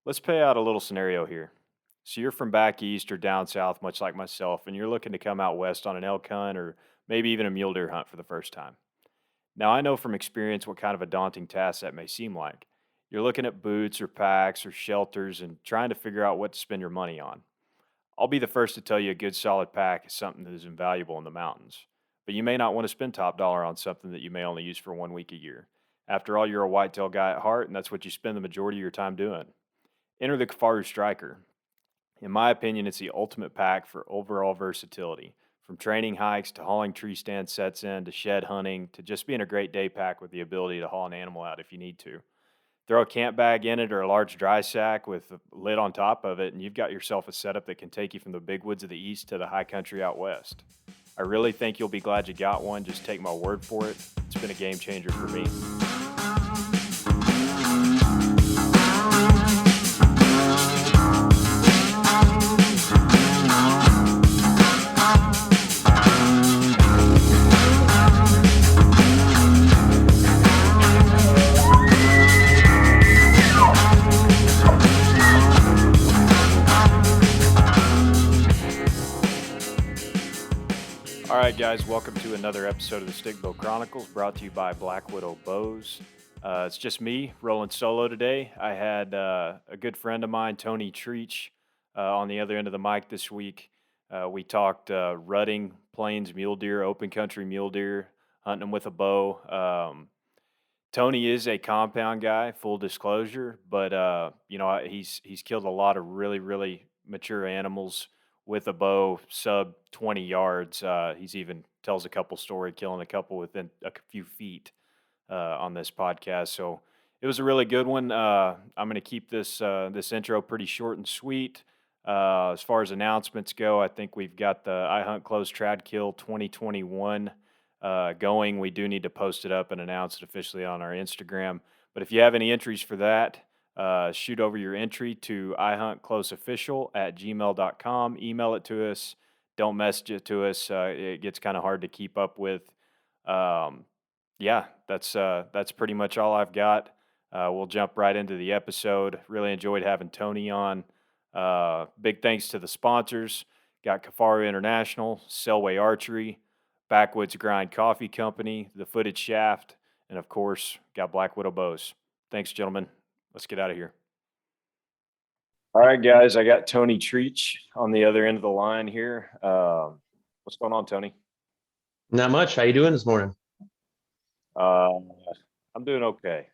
Let's play out a little scenario here. So you're from back east or down south, much like myself, and you're looking to come out west on an elk hunt or maybe even a mule deer hunt for the first time. Now, I know from experience what kind of a daunting task that may seem like. You're looking at boots or packs or shelters and trying to figure out what to spend your money on. I'll be the first to tell you a good solid pack is something that is invaluable in the mountains, but you may not want to spend top dollar on something that you may only use for 1 week a year. After all, you're a whitetail guy at heart, and that's what you spend the majority of your time doing. Enter the Kifaru Striker. In my opinion, it's the ultimate pack for overall versatility. From training hikes to hauling tree stand sets in to shed hunting to just being a great day pack with the ability to haul an animal out if you need to. Throw a camp bag in it or a large dry sack with a lid on top of it, and you've got yourself a setup that can take you from the big woods of the east to the high country out west. I really think you'll be glad you got one. Just take my word for it. It's been a game changer for me. All right, guys, welcome to another episode of the Stickbow Chronicles, brought to you by Black Widow Bows. It's just me rolling solo today. I had a good friend of mine, Tony Trietch, on the other end of the mic this week. We talked rutting, plains mule deer, open country mule deer, hunting them with a bow. Tony is a compound guy, full disclosure, but he's killed a lot of really mature animals with a bow sub 20 yards. He's even tells a couple story killing a couple within a few feet on this podcast. So it was a really good one. I'm going to keep this intro pretty short and sweet. As far as announcements go, I think we've got the I Hunt Close Trad Kill 2021 going. We do need to post it up and announce it officially on our Instagram. But if you have any entries for that, shoot over your entry to ihuntcloseofficial@gmail.com. Email it to us. Don't message it to us. It gets kind of hard to keep up with. Yeah, that's pretty much all I've got. We'll jump right into the episode. Really enjoyed having Tony on. Big thanks to the sponsors. Got Kifaru International, Selway Archery, Backwoods Grind Coffee Company, The Footed Shaft, and of course, got Black Widow Bows. Thanks, gentlemen. Let's get out of here. All right, guys, I got Tony Trietch on the other end of the line here. What's going on, Tony? Not much. How you doing this morning? I'm doing okay.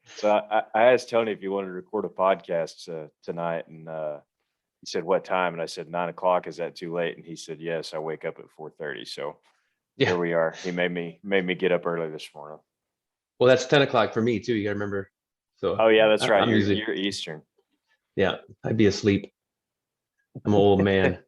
So I asked Tony if he wanted to record a podcast tonight, and he said, "What time?" And I said, 9 o'clock. Is that too late? And he said, "Yes, I wake up at 4:30." So here we are. He made me get up early this morning. Well, that's 10 o'clock for me too. You got to remember. So. Oh yeah, that's right. You're Eastern. Yeah, I'd be asleep. I'm an old man.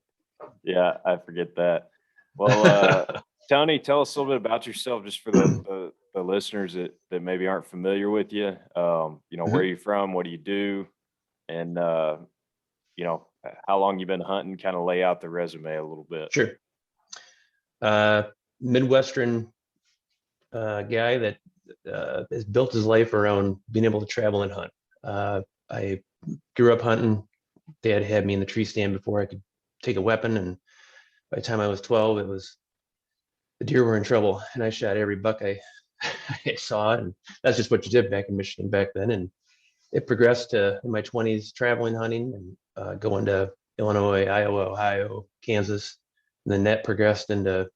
Yeah, I forget that. Well, Tony, tell us a little bit about yourself, just for the listeners that maybe aren't familiar with you. Where are you from? What do you do? And how long you've been hunting? Kind of lay out the resume a little bit. Sure. Midwestern guy that has built his life around being able to travel and hunt. I grew up hunting. Dad had me in the tree stand before I could take a weapon, and by the time I was 12, the deer were in trouble, and I shot every buck I saw, and that's just what you did back in Michigan back then. And it progressed to in my 20s traveling hunting and going to Illinois, Iowa, Ohio, Kansas, and then that progressed into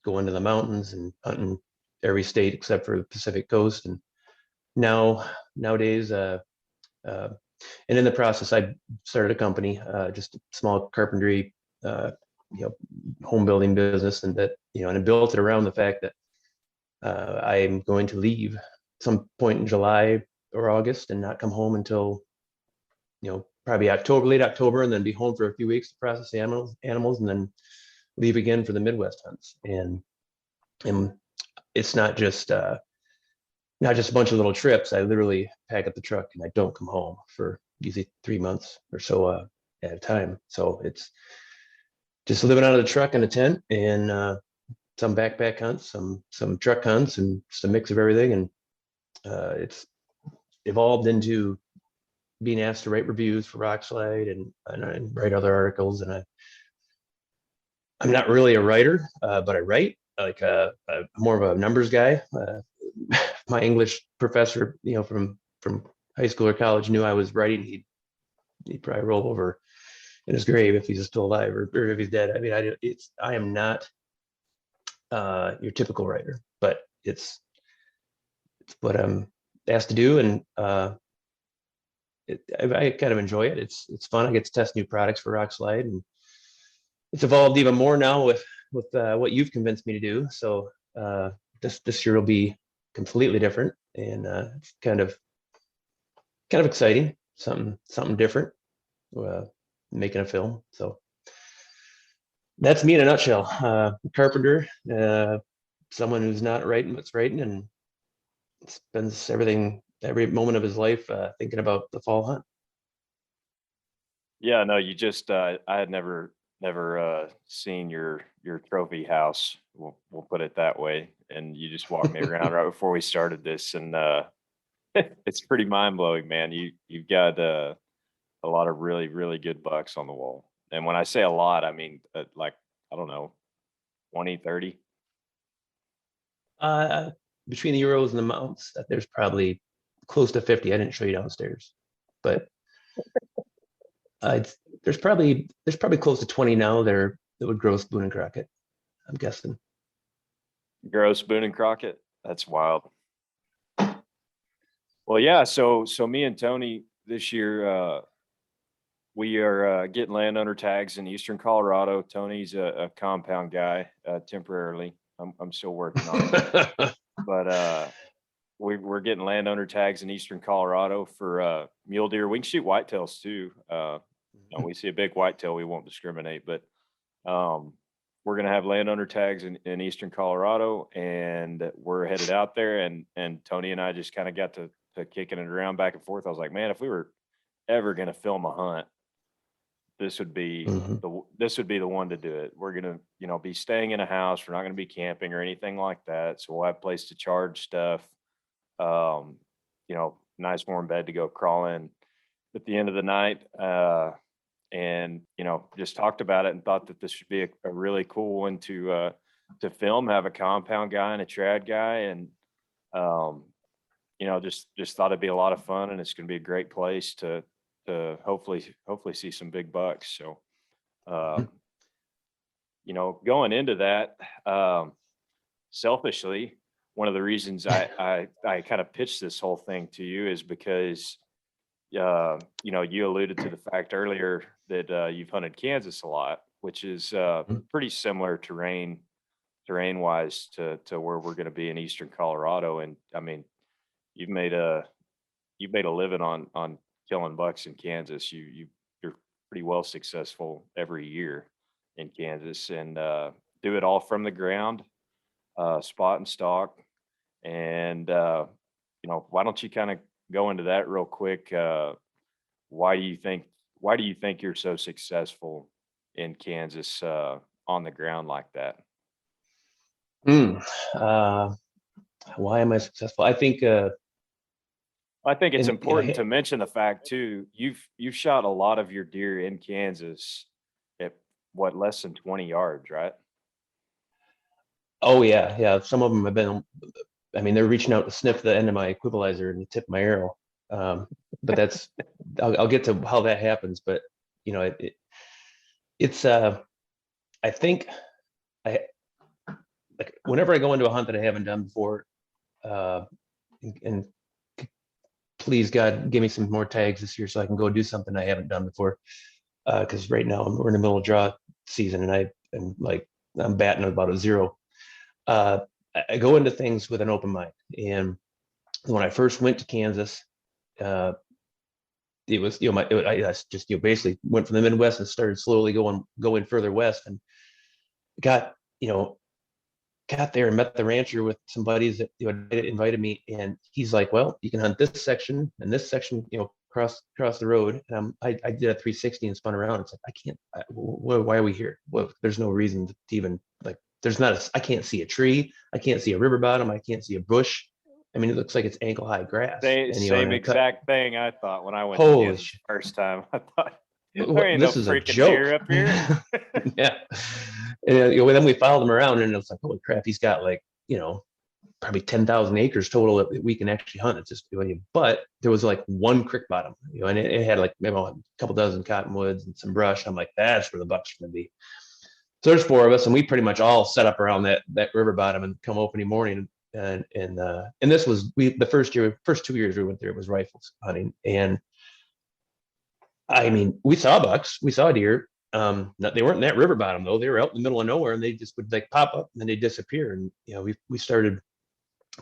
going to the mountains and hunting every state except for the Pacific Coast. And nowadays, and in the process, I started a company, just a small carpentry, home building business, and I built it around the fact that I'm going to leave some point in July or August and not come home until, probably late October, and then be home for a few weeks to process the animals, and then leave again for the Midwest hunts. And it's not just a bunch of little trips. I literally pack up the truck and I don't come home for usually 3 months or so at a time. So it's just living out of the truck in a tent, and some backpack hunts, some truck hunts, and just a mix of everything. And it's evolved into being asked to write reviews for Rockslide and write other articles. And I'm not really a writer, but I write. I'm more of a numbers guy. My English professor, from high school or college, knew I was writing. He'd probably roll over in his grave if he's still alive, or if he's dead. I mean, I am not your typical writer, but it's what I'm asked to do, and I kind of enjoy it. It's fun. I get to test new products for Rockslide, and it's evolved even more now with what you've convinced me to do. So this year will be completely different, and it's kind of exciting. Something different. Making a film. So that's me in a nutshell. Carpenter, someone who's not writing what's writing, and spends every moment of his life thinking about the fall hunt. Yeah, no, you just I had never seen your trophy house. We'll put it that way. And you just walked me around right before we started this, and it's pretty mind blowing, man. You've got a lot of really really good bucks on the wall. And when I say a lot, I mean like, I don't know, 20, 30. Between the Euros and the mounts, there's probably close to 50. I didn't show you downstairs, but there's probably close to 20 now that would grow Spoon and Crockett, I'm guessing. Grow Spoon and Crockett. That's wild. Well, yeah. So me and Tony this year, we are getting landowner tags in Eastern Colorado. Tony's a compound guy temporarily. I'm still working on it, but we're getting landowner tags in Eastern Colorado for mule deer. We can shoot whitetails too. We see a big whitetail, we won't discriminate, but we're going to have landowner tags in Eastern Colorado, and we're headed out there. And Tony and I just kind of got to kicking it around back and forth. I was like, man, if we were ever going to film a hunt, this would be the one to do it. We're going to, be staying in a house. We're not going to be camping or anything like that. So we'll have a place to charge stuff. Nice warm bed to go crawl in at the end of the night. And just talked about it and thought that this should be a really cool one to film, have a compound guy and a trad guy. And, just thought it'd be a lot of fun, and it's going to be a great place to hopefully see some big bucks. So, going into that, selfishly, one of the reasons I kind of pitched this whole thing to you is because, you alluded to the fact earlier that you've hunted Kansas a lot, which is pretty similar terrain wise to where we're going to be in Eastern Colorado. And I mean, you've made a living on killing bucks in Kansas. You're pretty well successful every year in Kansas, and do it all from the ground, spot and stalk. And why don't you kind of go into that real quick? Why do you think you're so successful in Kansas on the ground like that? Why am I successful? I think it's important to mention the fact too. You've shot a lot of your deer in Kansas at what, less than 20 yards, right? Oh yeah. Some of them have been. I mean, they're reaching out to sniff the end of my equalizer and the tip of my arrow. But that's I'll get to how that happens. But it's I think like whenever I go into a hunt that I haven't done before, and please God, give me some more tags this year so I can go do something I haven't done before. Because right now we're in the middle of draw season, and I'm batting about a 0. I go into things with an open mind, and when I first went to Kansas, it was I just basically went from the Midwest and started slowly going further west, and got there and met the rancher with some buddies that invited me, and he's like, well, you can hunt this section and this section, across the road. And I did a 360 and spun around. It's like, I can't. Why are we here? Well, there's no reason to even I can't see a tree. I can't see a river bottom. I can't see a bush. I mean, it looks like it's ankle high grass, and Same and I cut. exact thing I thought when I went to Holy Kansas shit! the first time. I thought there ain't no This is a freaking joke. deer up here. Yeah. And then we followed him around, and it's like, holy crap, he's got like, probably 10,000 acres total that we can actually hunt. It's just, but there was like one creek bottom, and it had like maybe a couple dozen cottonwoods and some brush. I'm like, that's where the buck's going to be. So there's 4 of us, and we pretty much all set up around that river bottom and come opening morning. And this was the first 2 years we went there, it was rifles hunting. And I mean, we saw bucks, we saw deer. They weren't in that river bottom though. They were out in the middle of nowhere, and they just would like pop up and then they disappear. And we started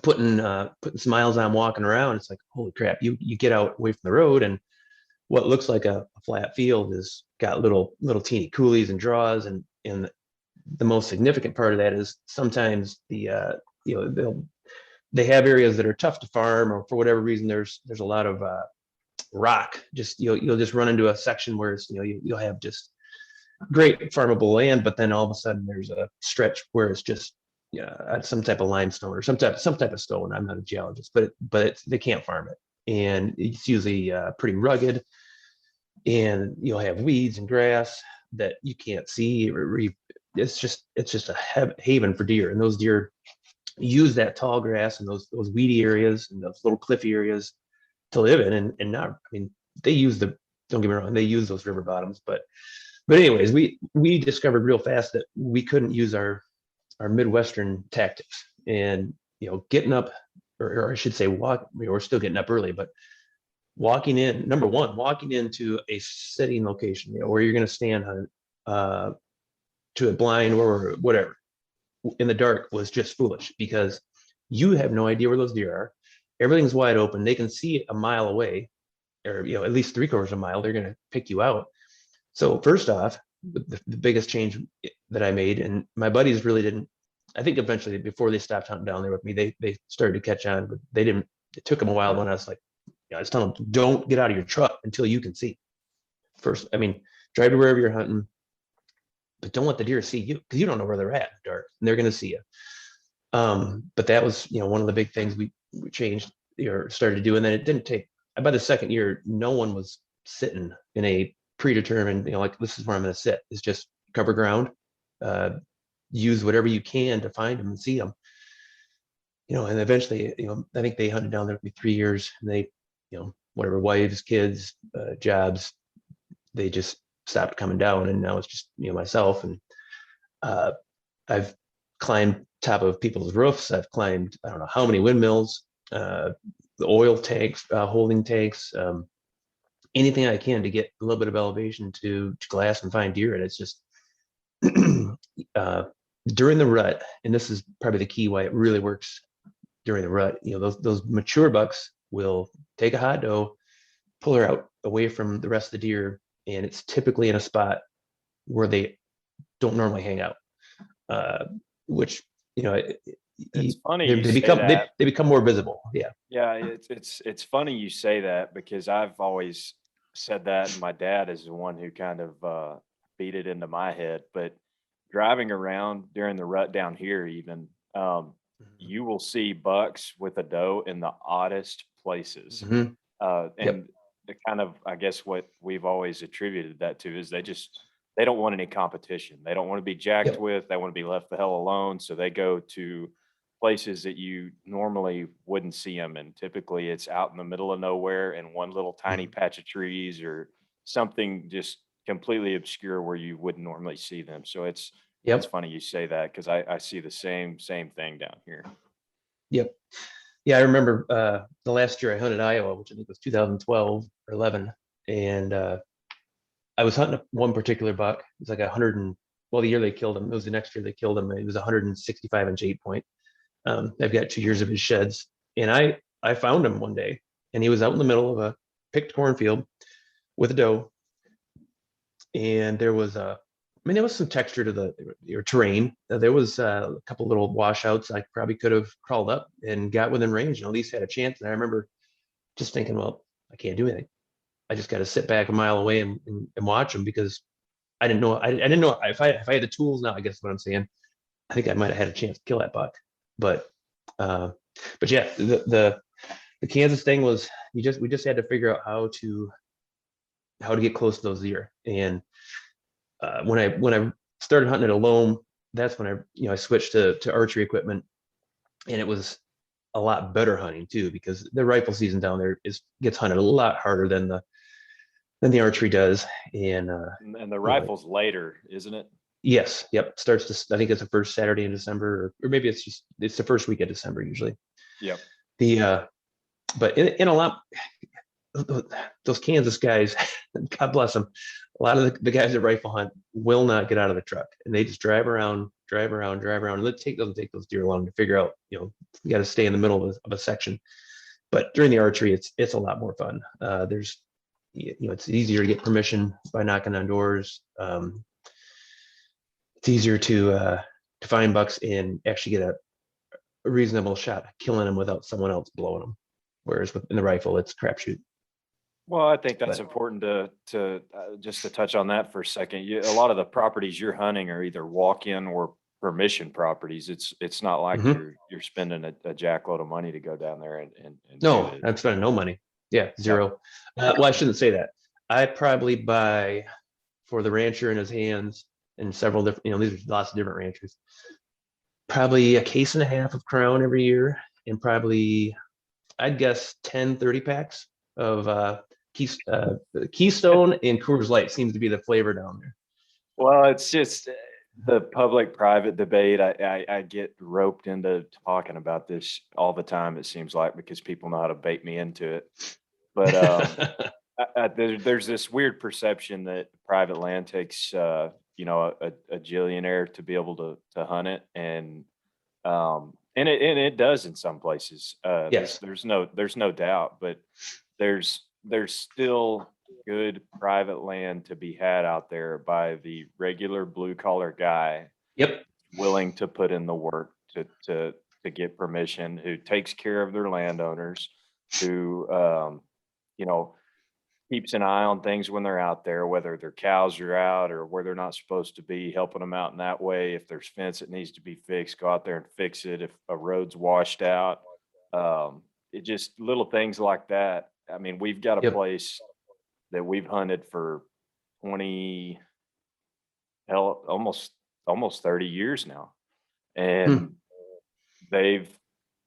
putting some miles on walking around. It's like, holy crap, you get out away from the road, and what looks like a flat field is got little teeny coulees and draws. And the most significant part of that is sometimes they have areas that are tough to farm, or for whatever reason there's a lot of rock. Just you'll just run into a section where it's you'll have just great farmable land, but then all of a sudden there's a stretch where it's just some type of limestone or some type of stone. I'm not a geologist, but they can't farm it, and it's usually pretty rugged, and you'll have weeds and grass that you can't see. It's just a haven for deer, and those deer use that tall grass and those weedy areas and those little cliffy areas to live in. And not, I mean, they use don't get me wrong, they use those river bottoms, but anyways, we discovered real fast that we couldn't use our Midwestern tactics. And getting up, or I should say we're still getting up early, but walking into a sitting location, where you're going to stand hunt to a blind or whatever in the dark was just foolish, because you have no idea where those deer are. Everything's wide open. They can see a mile away, or at least 3/4 of a mile. They're going to pick you out. So first off, the biggest change that I made, and my buddies really didn't. I think eventually, before they stopped hunting down there with me, they started to catch on, but they didn't. It took them a while when I was like, I was telling them, don't get out of your truck until you can see. First, I mean, drive to wherever you're hunting, but don't let the deer see you, because you don't know where they're at in the dark, and they're going to see you. But that was, one of the big things we changed or started to do. And then it didn't take, by the second year, no one was sitting in a predetermined, like, this is where I'm going to sit. It's just cover ground, use whatever you can to find them and see them. And eventually, I think they hunted down there with me 3 years, and they, whatever, wives, kids, jobs, they just stopped coming down. And now it's just, myself. And I've climbed top of people's roofs. I've climbed, I don't know how many windmills, the oil tanks, holding tanks, anything I can to get a little bit of elevation to glass and find deer. And it's just during the rut, and this is probably the key why it really works during the rut. Those mature bucks will take a hot doe, pull her out away from the rest of the deer, and it's typically in a spot where they don't normally hang out, which It's funny they you say become that. they become more visible. Yeah. Yeah, it's funny you say that, because I've always said that, and my dad is the one who kind of beat it into my head. But driving around during the rut down here, even you will see bucks with a doe in the oddest places, Mm-hmm. Yep. and the kind of, I guess, what we've always attributed that to is they don't want any competition. They don't want to be jacked Yep. with. They want to be left the hell alone. So they go to places that you normally wouldn't see them. And typically it's out in the middle of nowhere in one little tiny Mhm. patch of trees, or something just completely obscure where you wouldn't normally see them. So it's Yep. funny you say that, because I see the same thing down here. Yep. Yeah, I remember the last year I hunted Iowa, which I think was 2012 or 11, and I was hunting one particular buck. It was like 100 and, well, the year they killed him, it was the next year they killed him. It was 165-inch 8-point. I've got 2 years of his sheds, and I found him one day, and he was out in the middle of a picked cornfield with a doe, and there was there was some texture to the your terrain. There was a couple little washouts. I probably could have crawled up and got within range, and at least had a chance. And I remember just thinking, well, I can't do anything. I just got to sit back a mile away and watch them, because I didn't know. I didn't know if I had the tools now. I guess what I'm saying. I think I might have had a chance to kill that buck, but But yeah, the Kansas thing was we just had to figure out how to get close to those deer. And when I started hunting at a loam, that's when I switched to archery equipment, and it was a lot better hunting too, because the rifle season down there gets hunted a lot harder than the archery does. And And the you know, rifle's later, isn't it? yes, yep, starts to, I think it's the first Saturday in December, or maybe it's the first week of December usually. Yep. The but in a lot, those Kansas guys, God bless them, a lot of the guys that rifle hunt will not get out of the truck, and they just drive around, drive around, drive around. And it doesn't take those deer long to figure out, you got to stay in the middle of a section. But during the archery, it's a lot more fun. There's, it's easier to get permission by knocking on doors. It's easier to find bucks and actually get a reasonable shot killing them without someone else blowing them. Whereas in the rifle, it's crapshoot. Well, I think that's But important to just to touch on that for a second. A lot of the properties you're hunting are either walk-in or permission properties. It's not like mhm. you're spending a jackload of money to go down there and do No, this. I'm spending no money. Yeah, Yep. zero. Well, I shouldn't say that. I probably buy for the rancher in his hands and several different, these are lots of different ranchers. Probably a case and a half of Crown every year, and probably, I'd guess 10, 30 packs of Keystone and Coors Light seems to be the flavor down there. Well, it's just the public-private debate. I get roped into talking about this all the time, it seems like, because people know how to bait me into it. But there's this weird perception that private land takes, a jillionaire to be able to hunt it, and it does in some places. Yes. There's no doubt, but there's still good private land to be had out there by the regular blue collar guy Yep. willing to put in the work to get permission, who takes care of their landowners, who you know keeps an eye on things when they're out there, whether their cows are out or where they're not supposed to be, helping them out in that way. If there's fence that needs to be fixed, go out there and fix it. If a road's washed out, it just little things like that. I mean, we've got a Yep. place that we've hunted for 20, hell, almost 30 years now. Hmm. And they've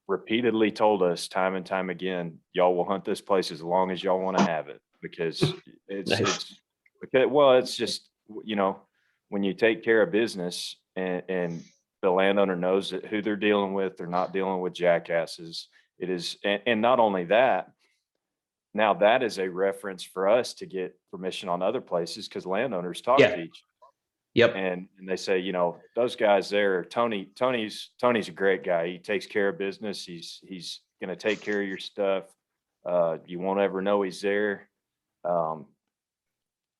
repeatedly told us time and time again, y'all will hunt this place as long as y'all want to have it, because Nice. it's just, when you take care of business, and the landowner knows that who they're dealing with, they're not dealing with jackasses. It is, and not only that, now that is a reference for us to get permission on other places, because landowners talk Yeah. to each, Yep. and they say, those guys there, Tony's a great guy. He takes care of business. He's going to take care of your stuff. You won't ever know he's there. Um,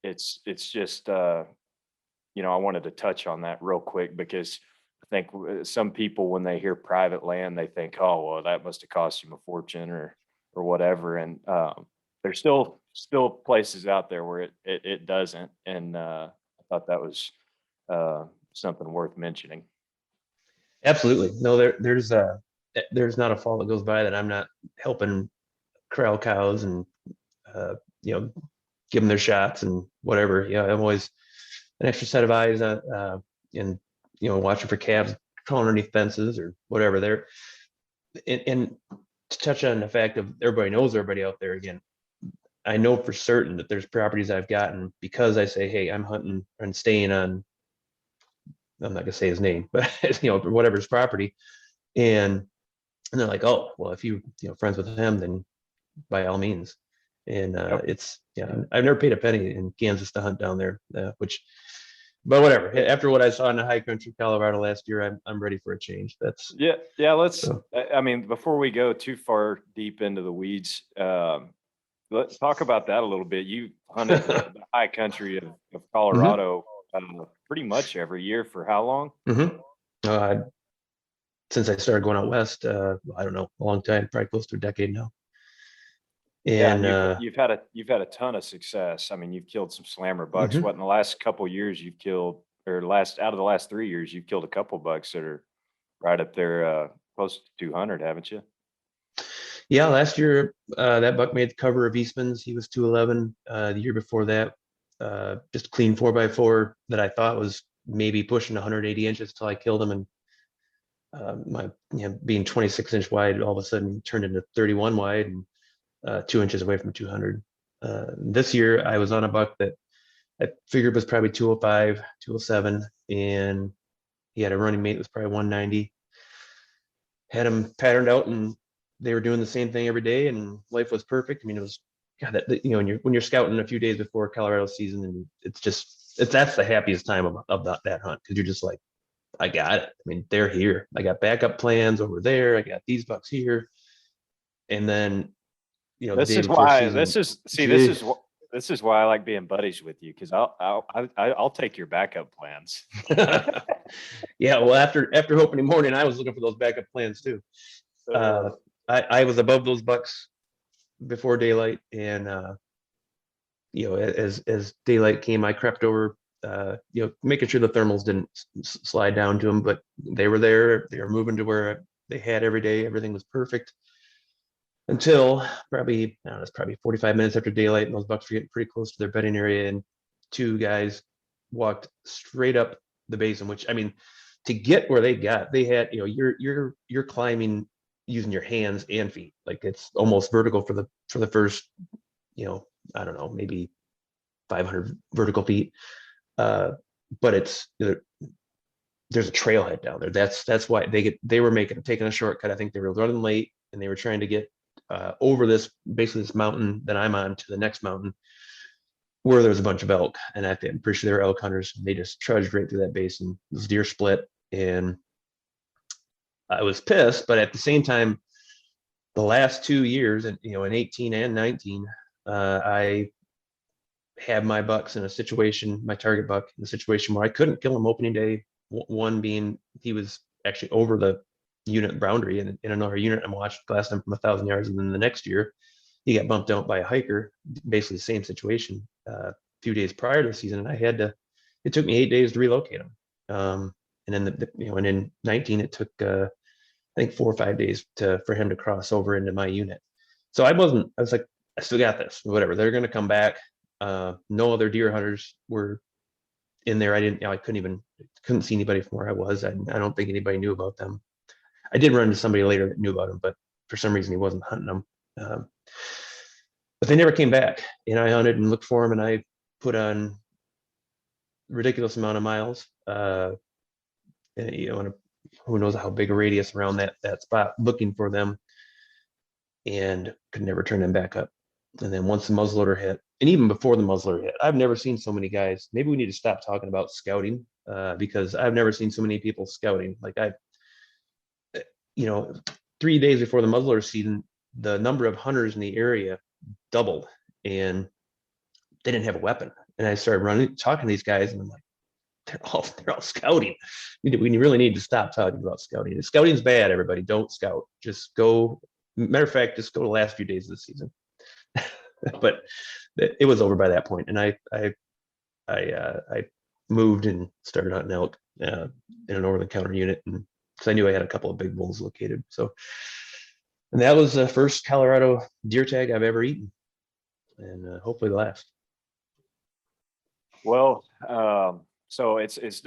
it's just, I wanted to touch on that real quick, because I think some people, when they hear private land, they think, oh, well, that must have cost him a fortune or whatever. And there's still places out there where it doesn't. And I thought that was something worth mentioning. Absolutely. No, there's not a fall that goes by that I'm not helping corral cows and uh, you know give them their shots and whatever. Yeah, I'm always an extra set of eyes and watching for calves crawling underneath fences or whatever. And to touch on the fact of everybody knows everybody out there again. I know for certain that there's properties I've gotten because I say, hey, I'm hunting and staying on. I'm not gonna say his name, but whatever his property, and they're like, oh, well, if friends with him, then by all means. And Yep. it's I've never paid a penny in Kansas to hunt down there, but whatever. After what I saw in the high country Colorado last year, I'm ready for a change. That's Yeah. Let's. so. I mean, before we go too far deep into the weeds, let's talk about that a little bit. You hunted the high country of Hmm. Colorado pretty much every year for how long? Hmm. Uh, since I started going out west, I don't know, a long time, probably close to a decade now. Yeah, and And you've had a ton of success. I mean, you've killed some slammer bucks. mhm. What, in the last couple years you've killed, or last out of the last 3 years, you've killed a couple bucks that are right up there, close to 200, haven't you? Yeah, last year that buck made the cover of Eastman's. He was 211. The year before that, just a clean 4x4 that I thought was maybe pushing 180 inches till I killed him, and my being 26-inch wide all of a sudden turned into 31 wide and 2 inches away from 200. This year I was on a buck that I figured was probably 205, 207, and he had a running mate that was probably 190. Had him patterned out, and they were doing the same thing every day, and life was perfect. I mean, it was God, when you're scouting a few days before Colorado season, and that's the happiest time of that hunt, because you're just like, I got it. I mean, they're here. I got backup plans over there. I got these bucks here, and then the This day is before why season, this is this is why I like being buddies with you, because I'll take your backup plans. yeah. Well, after opening morning, I was looking for those backup plans too. Uh, Uh, I was above those bucks before daylight, and as daylight came, I crept over, making sure the thermals didn't slide down to them, but they were there. They were moving to where they had every day. Everything was perfect until probably, I don't know, it's probably 45 minutes after daylight, and those bucks were getting pretty close to their bedding area, and two guys walked straight up the basin. Which, I mean, to get where they had, you're climbing using your hands and feet, like it's almost vertical for the first, I don't know, maybe 500 vertical feet. Uh, but there's a trailhead down there. That's why they were taking a shortcut. I think they were running late, and they were trying to get over this mountain that I'm on to the next mountain where there's a bunch of elk. And I'm pretty sure they were elk hunters. And they just trudged right through that basin. This deer split, and I was pissed, but at the same time, the last 2 years, and in 18 and 19, I had my bucks in a situation, my target buck in a situation where I couldn't kill him opening day. One being he was actually over the unit boundary in another unit I watched last time from 1,000 yards, and then the next year he got bumped out by a hiker, basically the same situation, a few days prior to the season, and it took me 8 days to relocate him. And then and in 19 it took I think 4 or 5 days for him to cross over into my unit. So I was like, I still got this, whatever. They're going to come back. No other deer hunters were in there. I couldn't see anybody from where I was. I don't think anybody knew about them. I did run into somebody later that knew about him, but for some reason he wasn't hunting them. But they never came back, and I hunted and looked for them, and I put on ridiculous amount of miles. And who knows how big a radius around that spot looking for them, and could never turn them back up. And then once the muzzleloader hit, and even before the muzzleloader hit, I've never seen so many guys. Maybe we need to stop talking about scouting, because I've never seen so many people scouting. Like you know, 3 days before the muzzleloader season, the number of hunters in the area doubled, and they didn't have a weapon. And I started talking to these guys, and I'm like, they're all scouting. We really need to stop talking about scouting. Scouting's bad, everybody. Don't scout. Just go. Matter of fact, just go to the last few days of the season. But it was over by that point, and I moved and started hunting elk in a northern counter unit, and because I knew I had a couple of big bulls located. So, and that was the first Colorado deer tag I've ever eaten, and hopefully the last. Well, so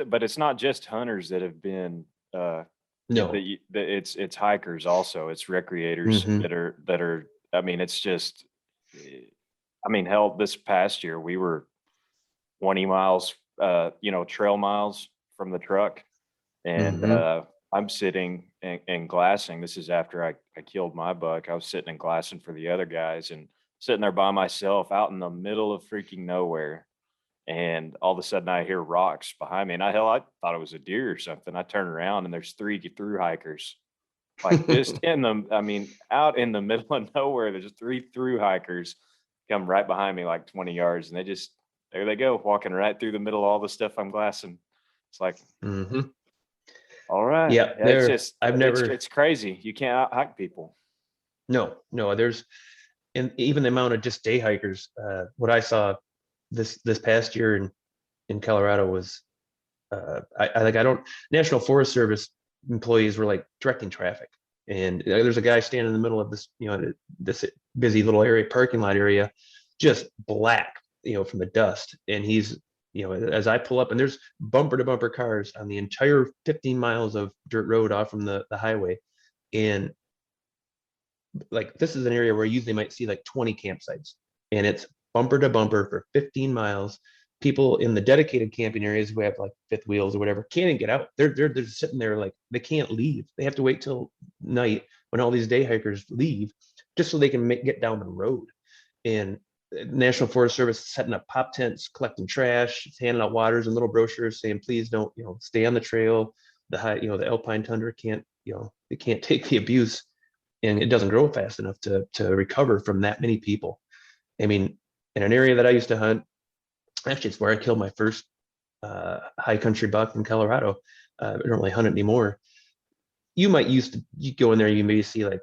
but it's not just hunters that have been No. it's hikers also. It's recreators Mhm. that are. I mean, it's just. I mean, hell, this past year we were 20 miles, trail miles from the truck, and Mhm. I'm sitting and glassing. This is after I killed my buck. I was sitting and glassing for the other guys, and sitting there by myself out in the middle of freaking nowhere. And all of a sudden I hear rocks behind me, and I thought it was a deer or something. I turn around and there's three through hikers, like just I mean, out in the middle of nowhere. There's three through hikers come right behind me, like 20 yards, and there they go, walking right through the middle of all the stuff I'm glassing. It's like, Mhm. all right, Yeah, yeah, it's just I've never. it's crazy. You can't out hike people. No. And even the amount of just day hikers. What I saw this past year in Colorado was, I don't. National Forest Service employees were like directing traffic, And there's a guy standing in the middle of this, this busy little area, parking lot area, just black, from the dust. And he's, as I pull up, and there's bumper to bumper cars on the entire 15 miles of dirt road off from the highway. And like, this is an area where you usually might see like 20 campsites, and it's bumper to bumper for 15 miles. People in the dedicated camping areas who have like fifth wheels or whatever can't even get out. They're sitting there, like, they can't leave. They have to wait till night when all these day hikers leave, just so they can get down the road. And National Forest Service is setting up pop tents, collecting trash, handing out waters and little brochures saying, please don't, stay on the trail. The alpine tundra can't, it can't take the abuse, and it doesn't grow fast enough to recover from that many people. I mean, in an area that I used to hunt, actually, it's where I killed my first high country buck in Colorado. I don't really hunt it anymore. You go in there, you maybe see like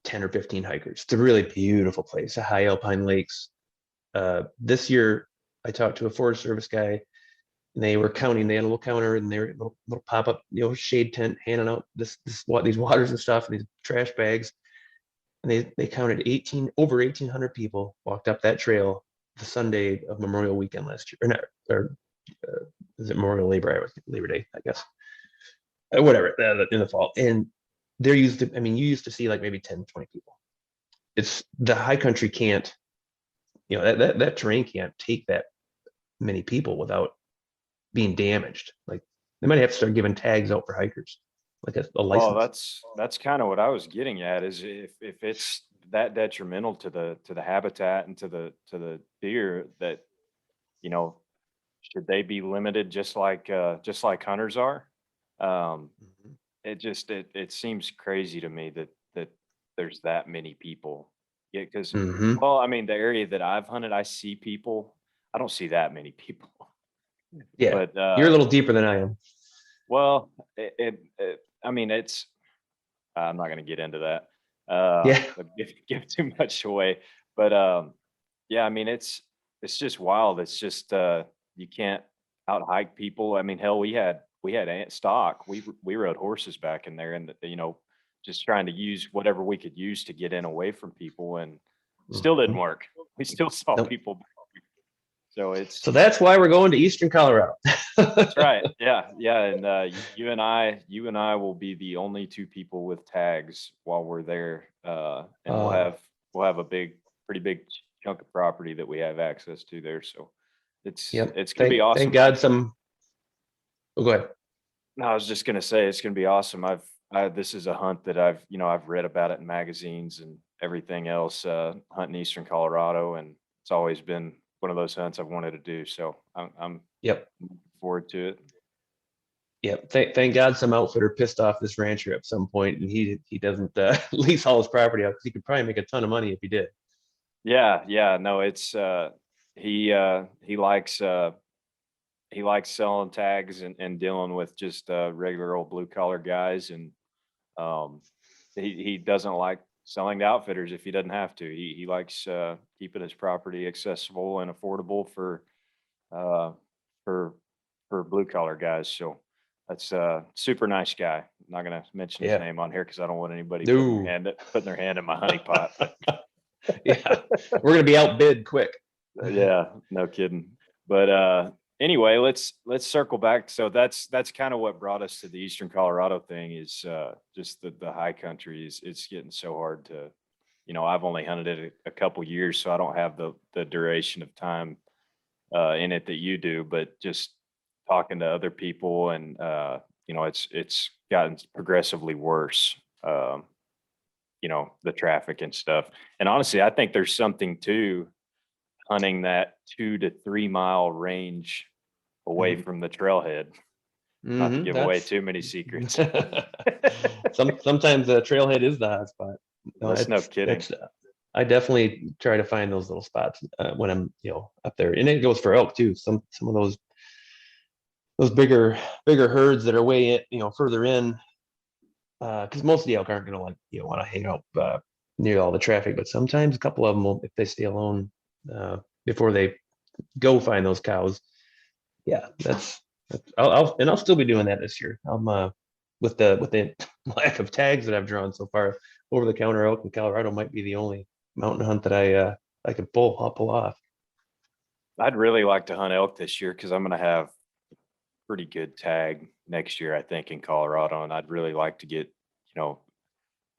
10 or 15 hikers. It's a really beautiful place, a high alpine lakes. This year, I talked to a Forest Service guy, and they were counting. They had a little counter, and they were little pop up, shade tent, handing out these waters and stuff, and these trash bags. And they counted over 1,800 people walked up that trail the Sunday of Memorial Weekend last year, or not, or is it Memorial Labor Day, I guess, whatever, in the fall. And you used to see like maybe 10, 20 people. It's the high country can't, that terrain can't take that many people without being damaged. Like, they might have to start giving tags out for hikers, like a license. Well, that's kind of what I was getting at, is if it's that detrimental to the habitat and to the deer, that, should they be limited just like hunters are? Mhm. It seems crazy to me that there's that many people. Yeah, because, Mhm. well, I mean, the area that I've hunted, I see people. I don't see that many people, Yeah, but you're a little deeper than I am. well, I mean, I'm not going to get into that. Yeah. Give too much away, but yeah, I mean, it's just wild. It's just you can't out hike people. I mean, hell, we had ant stock. We rode horses back in there, and just trying to use whatever we could use to get in away from people, and still didn't Mhm. work. We still saw Nope. people. So So that's why we're going to Eastern Colorado. that's right. Yeah, yeah, and you and I will be the only two people with tags while we're there, and we'll Uh, have a pretty big chunk of property that we have access to there. So yep. it's gonna be Thank awesome. God oh, go ahead. No, I was just gonna say it's gonna be awesome. This is a hunt that I've read about it in magazines and everything else. Hunting Eastern Colorado, and it's always been one of those hunts I've wanted to do. So I'm Yep. looking forward to it. Yep. Thank God some outfitter pissed off this rancher at some point, and he doesn't lease all his property out, because he could probably make a ton of money if he did. Yeah, yeah, no, it's he likes selling tags and dealing with just regular old blue collar guys, and um he doesn't like selling to outfitters if he doesn't have to. He likes keeping his property accessible and affordable uh for blue collar guys. So that's super nice guy. I'm not gonna mention his Yeah. name on here because I don't want anybody No. putting their hand in my honey pot. But Yeah. We're gonna be outbid quick. yeah, no kidding. But anyway, let's circle back. So that's kind of what brought us to the Eastern Colorado thing, is just the high country is it's getting so hard to, I've only hunted it a couple years, so I don't have the duration of time in it that you do, but just talking to other people, and it's gotten progressively worse. The traffic and stuff. And honestly, I think there's something to hunting that 2 to 3 mile range away Mhm. from the trailhead. Not to give away That's too many secrets. sometimes the trailhead is the hot spot. No, That's no kidding. I definitely try to find those little spots when I'm, up there, and it goes for elk too. Some of those bigger herds that are way in, further in, because most of the elk aren't going to want to hang out near all the traffic, but sometimes a couple of them will, if they stay alone before they go find those cows. Yeah, I'll still be doing that this year. I'm with the lack of tags that I've drawn so far. Over the counter elk in Colorado might be the only mountain hunt that I could pull off. I'd really like to hunt elk this year because I'm going to have pretty good tag next year, I think, in Colorado. And I'd really like to get,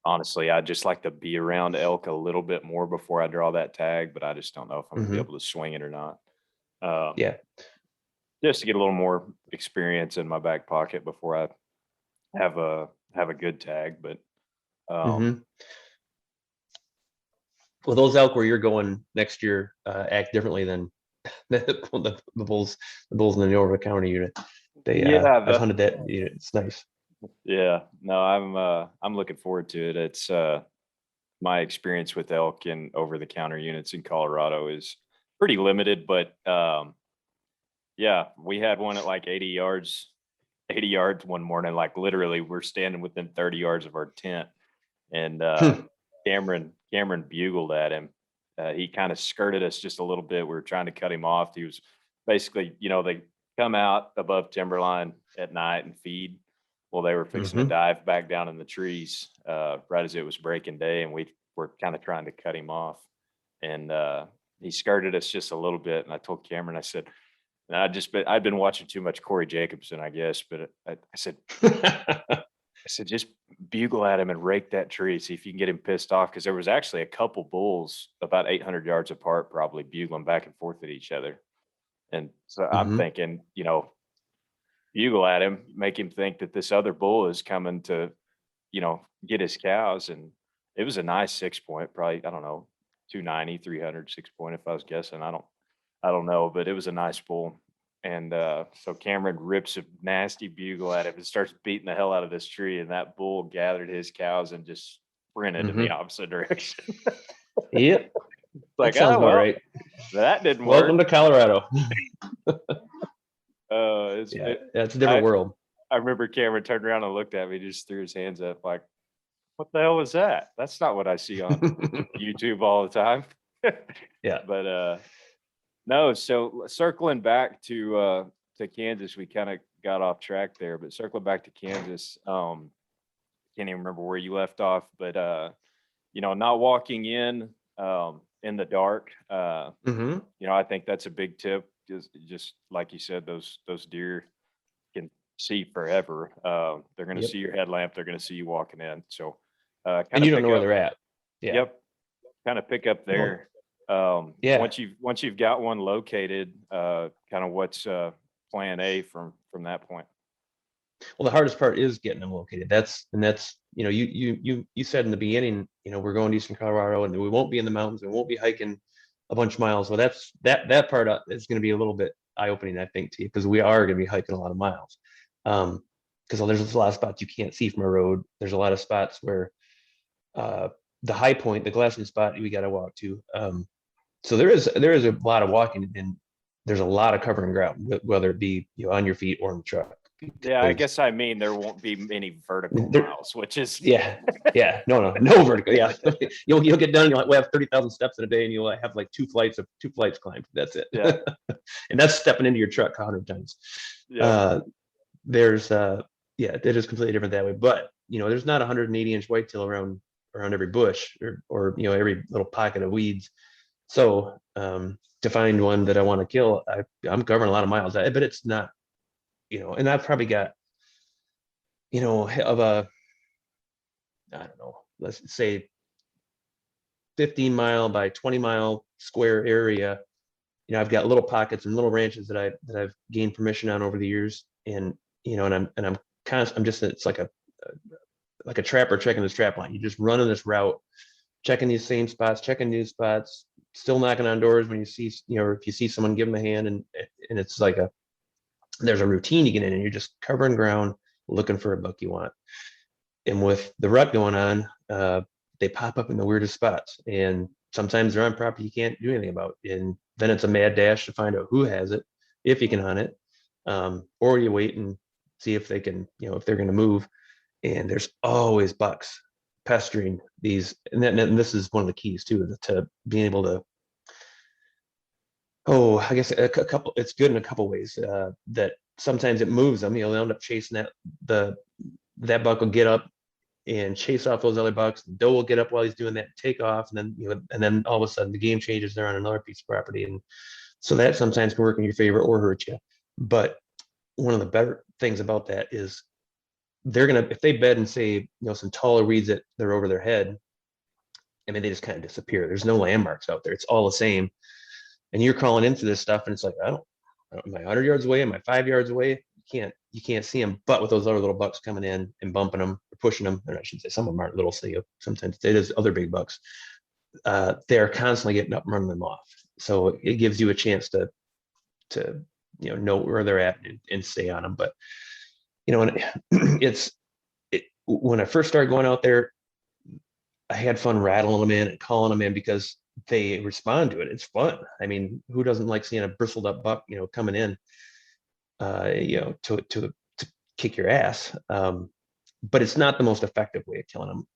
honestly, I'd just like to be around elk a little bit more before I draw that tag, but I just don't know if I'm going to be able to swing it or not. Yeah. Just to get a little more experience in my back pocket before I have a good tag. But Well, those elk where you're going next year act differently than the bulls in the Norwood County unit. I've hunted that unit. It's nice. Yeah, no, I'm looking forward to it. It's my experience with elk and over the counter units in Colorado is pretty limited, but yeah, we had one at like 80 yards one morning. Like literally, we're standing within 30 yards of our tent, and Cameron bugled at him. He kind of skirted us just a little bit. We were trying to cut him off. He was basically, they come out above timberline at night and feed. Well, they were fixing to dive back down in the trees right as it was breaking day, and we were kind of trying to cut him off. And he skirted us just a little bit. And I told Cameron, I said, and I'd been watching too much Corey Jacobson, I guess, but I said, just bugle at him and rake that tree, see if you can get him pissed off. Because there was actually a couple bulls about 800 yards apart, probably bugling back and forth at each other. And so I'm thinking, bugle at him, make him think that this other bull is coming to, get his cows. And it was a nice 6-point, probably, I don't know, 290, 300 6-point, if I was guessing. I don't know, but it was a nice bull. And so Cameron rips a nasty bugle at him and starts beating the hell out of this tree. And that bull gathered his cows and just sprinted in the opposite direction. Yep. Like, that sounds about right. That didn't work. Welcome to Colorado. It's a different world. I remember Cameron turned around and looked at me, just threw his hands up like, what the hell was that? That's not what I see on YouTube all the time. Yeah. But no, so circling back to Kansas, we kind of got off track there, but circling back to Kansas, can't even remember where you left off, but not walking in the dark, I think that's a big tip. Just like you said, those deer can see forever. They're going to see your headlamp. They're going to see you walking in. So, and you don't know where they're at. Yeah. Yep. Kind of pick up there. Once you've got one located, kind of what's plan A from that point? Well, the hardest part is getting them located. That's you said in the beginning, we're going to Eastern Colorado and we won't be in the mountains. We won't be hiking a bunch of miles. Well, that part is going to be a little bit eye-opening, I think, to you, because we are going to be hiking a lot of miles. Because there's a lot of spots you can't see from a road. There's a lot of spots where the high point, the glassing spot, we got to walk to. So there is a lot of walking, and there's a lot of covering ground, whether it be on your feet or in the truck. Yeah, I guess there won't be any vertical miles, which is no vertical. Yeah, you'll get done. You'll have 30,000 steps in a day, and you'll have like two flights climbed. That's it. Yeah, and that's stepping into your truck 100 times. Yeah, it is completely different that way. But there's not 180-inch whitetail around every bush or every little pocket of weeds. So to find one that I want to kill, I'm covering a lot of miles, but it's not. And I've probably got, of a, I don't know, let's say 15 mile by 20 mile square area. I've got little pockets and little ranches that I've gained permission on over the years. And, I'm just, it's like a trapper checking his trap line. You're just running this route, checking these same spots, checking new spots, still knocking on doors when you see, if you see someone, give them a hand. And it's like there's a routine you get in, and you're just covering ground, looking for a buck you want. And with the rut going on, they pop up in the weirdest spots, and sometimes they're on property you can't do anything about. And then it's a mad dash to find out who has it, if you can hunt it, or you wait and see if they can, if they're going to move. And there's always bucks pestering these, and this is one of the keys too, to being able to. Oh, I guess a couple. It's good in a couple ways. That sometimes it moves them. They'll end up chasing that buck will get up and chase off those other bucks. The doe will get up while he's doing that, take off, and then and then all of a sudden the game changes. They're on another piece of property, and so that sometimes can work in your favor or hurt you. But one of the better things about that is they're gonna, if they bed and say some taller weeds that they're over their head, I mean they just kind of disappear. There's no landmarks out there. It's all the same, and you're crawling into this stuff, and it's like I don't am I 100 yards away? Am I 5 yards away? You can't see them. But with those other little bucks coming in and bumping them or pushing them, and I should say some of them aren't little, so sometimes it is other big bucks. They're constantly getting up and running them off. So it gives you a chance to know where they're at and stay on them. But and when I first started going out there, I had fun rattling them in and calling them in because they respond to it. It's fun. I mean, who doesn't like seeing a bristled up buck, coming in, to kick your ass? But it's not the most effective way of killing them.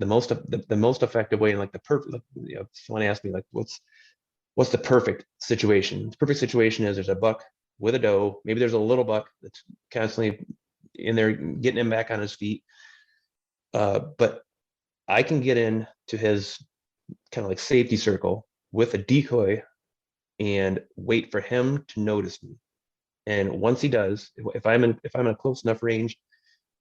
The most effective way, and like the perfect, someone asked me like, what's the perfect situation? The perfect situation is there's a buck with a doe. Maybe there's a little buck that's constantly in there getting him back on his feet. But I can get into his kind of like safety circle with a decoy and wait for him to notice me. And once he does, if I'm in a close enough range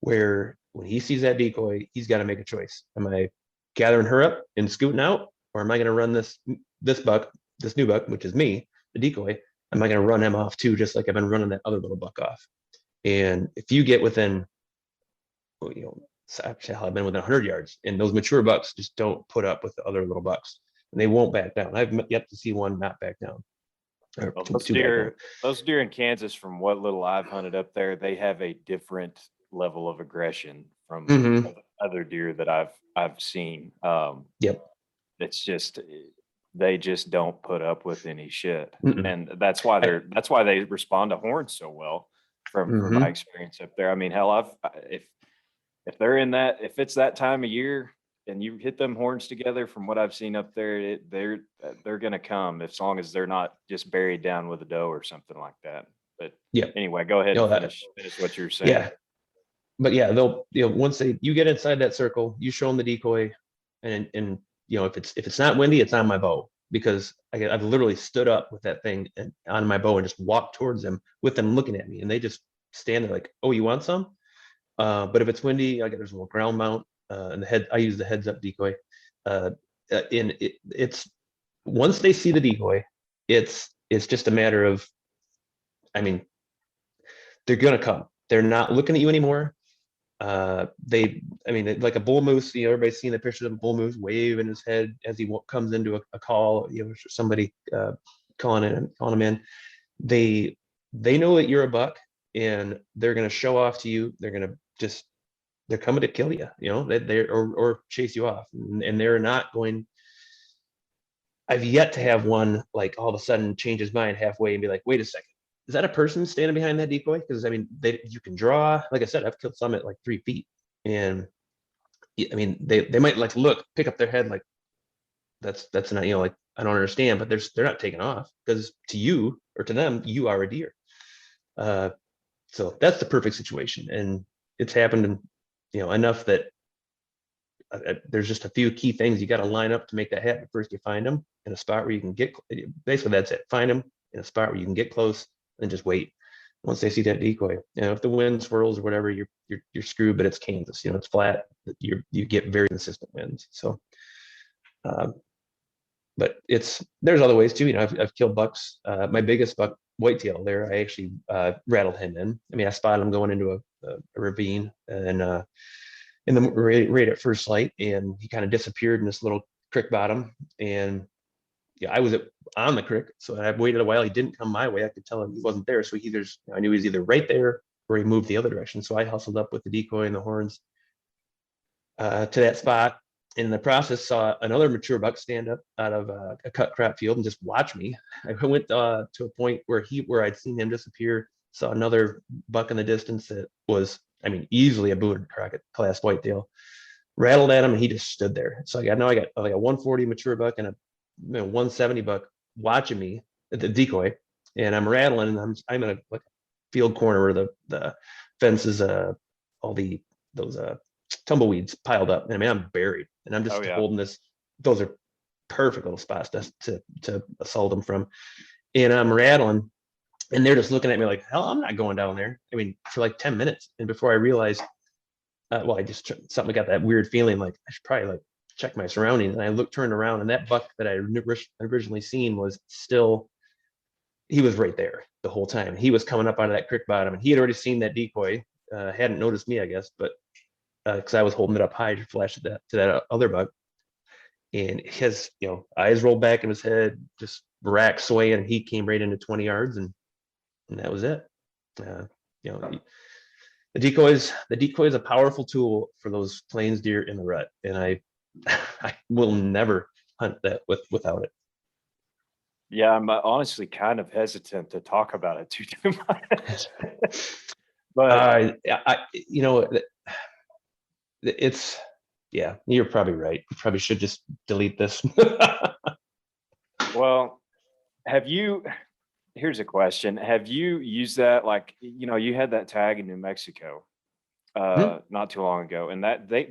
where when he sees that decoy, he's got to make a choice. Am I gathering her up and scooting out, or am I going to run this new buck, which is me, the decoy? Am I going to run him off too, just like I've been running that other little buck off? And if you get within, I've been within 100 yards, and those mature bucks just don't put up with the other little bucks, and they won't back down. I've yet to see one not back down. Well, those deer in Kansas, from what little I've hunted up there, they have a different level of aggression from other deer that I've seen. Yep. It's just they just don't put up with any shit, Mm-mm. and that's why they respond to horns so well. From my experience up there, I mean, hell, if they're in that, if it's that time of year and you hit them horns together, from what I've seen up there, they're gonna come, as long as they're not just buried down with a doe or something like that. But anyway, go ahead and finish what you're saying. Yeah, but yeah, they'll once you get inside that circle, you show them the decoy, and if it's not windy, it's on my bow, because I've literally stood up with that thing on my bow and just walked towards them with them looking at me, and they just stand there like, oh, you want some? But if it's windy, there's a little ground mount, and I use the heads up decoy. It's once they see the decoy, it's just a matter of, I mean, they're gonna come. They're not looking at you anymore. Like a bull moose, everybody's seen the pictures of a bull moose waving his head as he comes into a call, somebody calling him in. They know that you're a buck, and they're going to show off to you. They're coming to kill you, or chase you off, and they're not going. I've yet to have one like all of a sudden change his mind halfway and be like, wait a second, is that a person standing behind that decoy? Because you can draw. Like I said, I've killed some at like 3 feet, and they might like pick up their head like that's not, like, I don't understand, but they're not taking off, because to you or to them, you are a deer. So that's the perfect situation, and it's happened, enough that there's just a few key things you got to line up to make that happen. First, you find them in a spot where you can get. Basically, that's it. Find them in a spot where you can get close, and just wait. Once they see that decoy, if the wind swirls or whatever, you're screwed. But it's Kansas, it's flat. You get very consistent winds. So, but there's other ways too. I've killed bucks. My biggest buck, whitetail, there, I actually rattled him in. I spotted him going into a ravine, and in the right at first light, and he kind of disappeared in this little creek bottom. And I was on the creek, so I waited a while. He didn't come my way. I could tell him he wasn't there. So I knew he was either right there or he moved the other direction. So I hustled up with the decoy and the horns to that spot. And in the process, saw another mature buck stand up out of a cut crop field and just watch me. I went to a point where I'd seen him disappear. Saw another buck in the distance that was, easily a Boone and Crockett class whitetail. Rattled at him, and he just stood there. So I got like a 140 mature buck and a 170 buck watching me at the decoy, and I'm rattling, and I'm in a field corner where the fence is all the tumbleweeds piled up. And I mean, I'm buried, and I'm Oh just yeah. holding this. Those are perfect little spots to assault them from. And I'm rattling, and they're just looking at me like, hell, I'm not going down there. I mean, for like 10 minutes. And before I realized, I just something got that weird feeling like I should probably like check my surroundings. And I turned around, and that buck that I originally seen was still, he was right there the whole time. He was coming up out of that creek bottom, and he had already seen that decoy. Hadn't noticed me, I guess, but because I was holding it up high to flash at that to that other buck, and his eyes rolled back in his head, just rack swaying, and he came right into 20 yards, and that was it. Uh, you know, the decoy is a powerful tool for those plains deer in the rut, and I I will never hunt that without it. Yeah, I'm honestly kind of hesitant to talk about it too much. But It's, yeah, you're probably right. You probably should just delete this. well, have you? Here's a question: have you used that? Like, you had that tag in New Mexico Hmm? not too long ago, and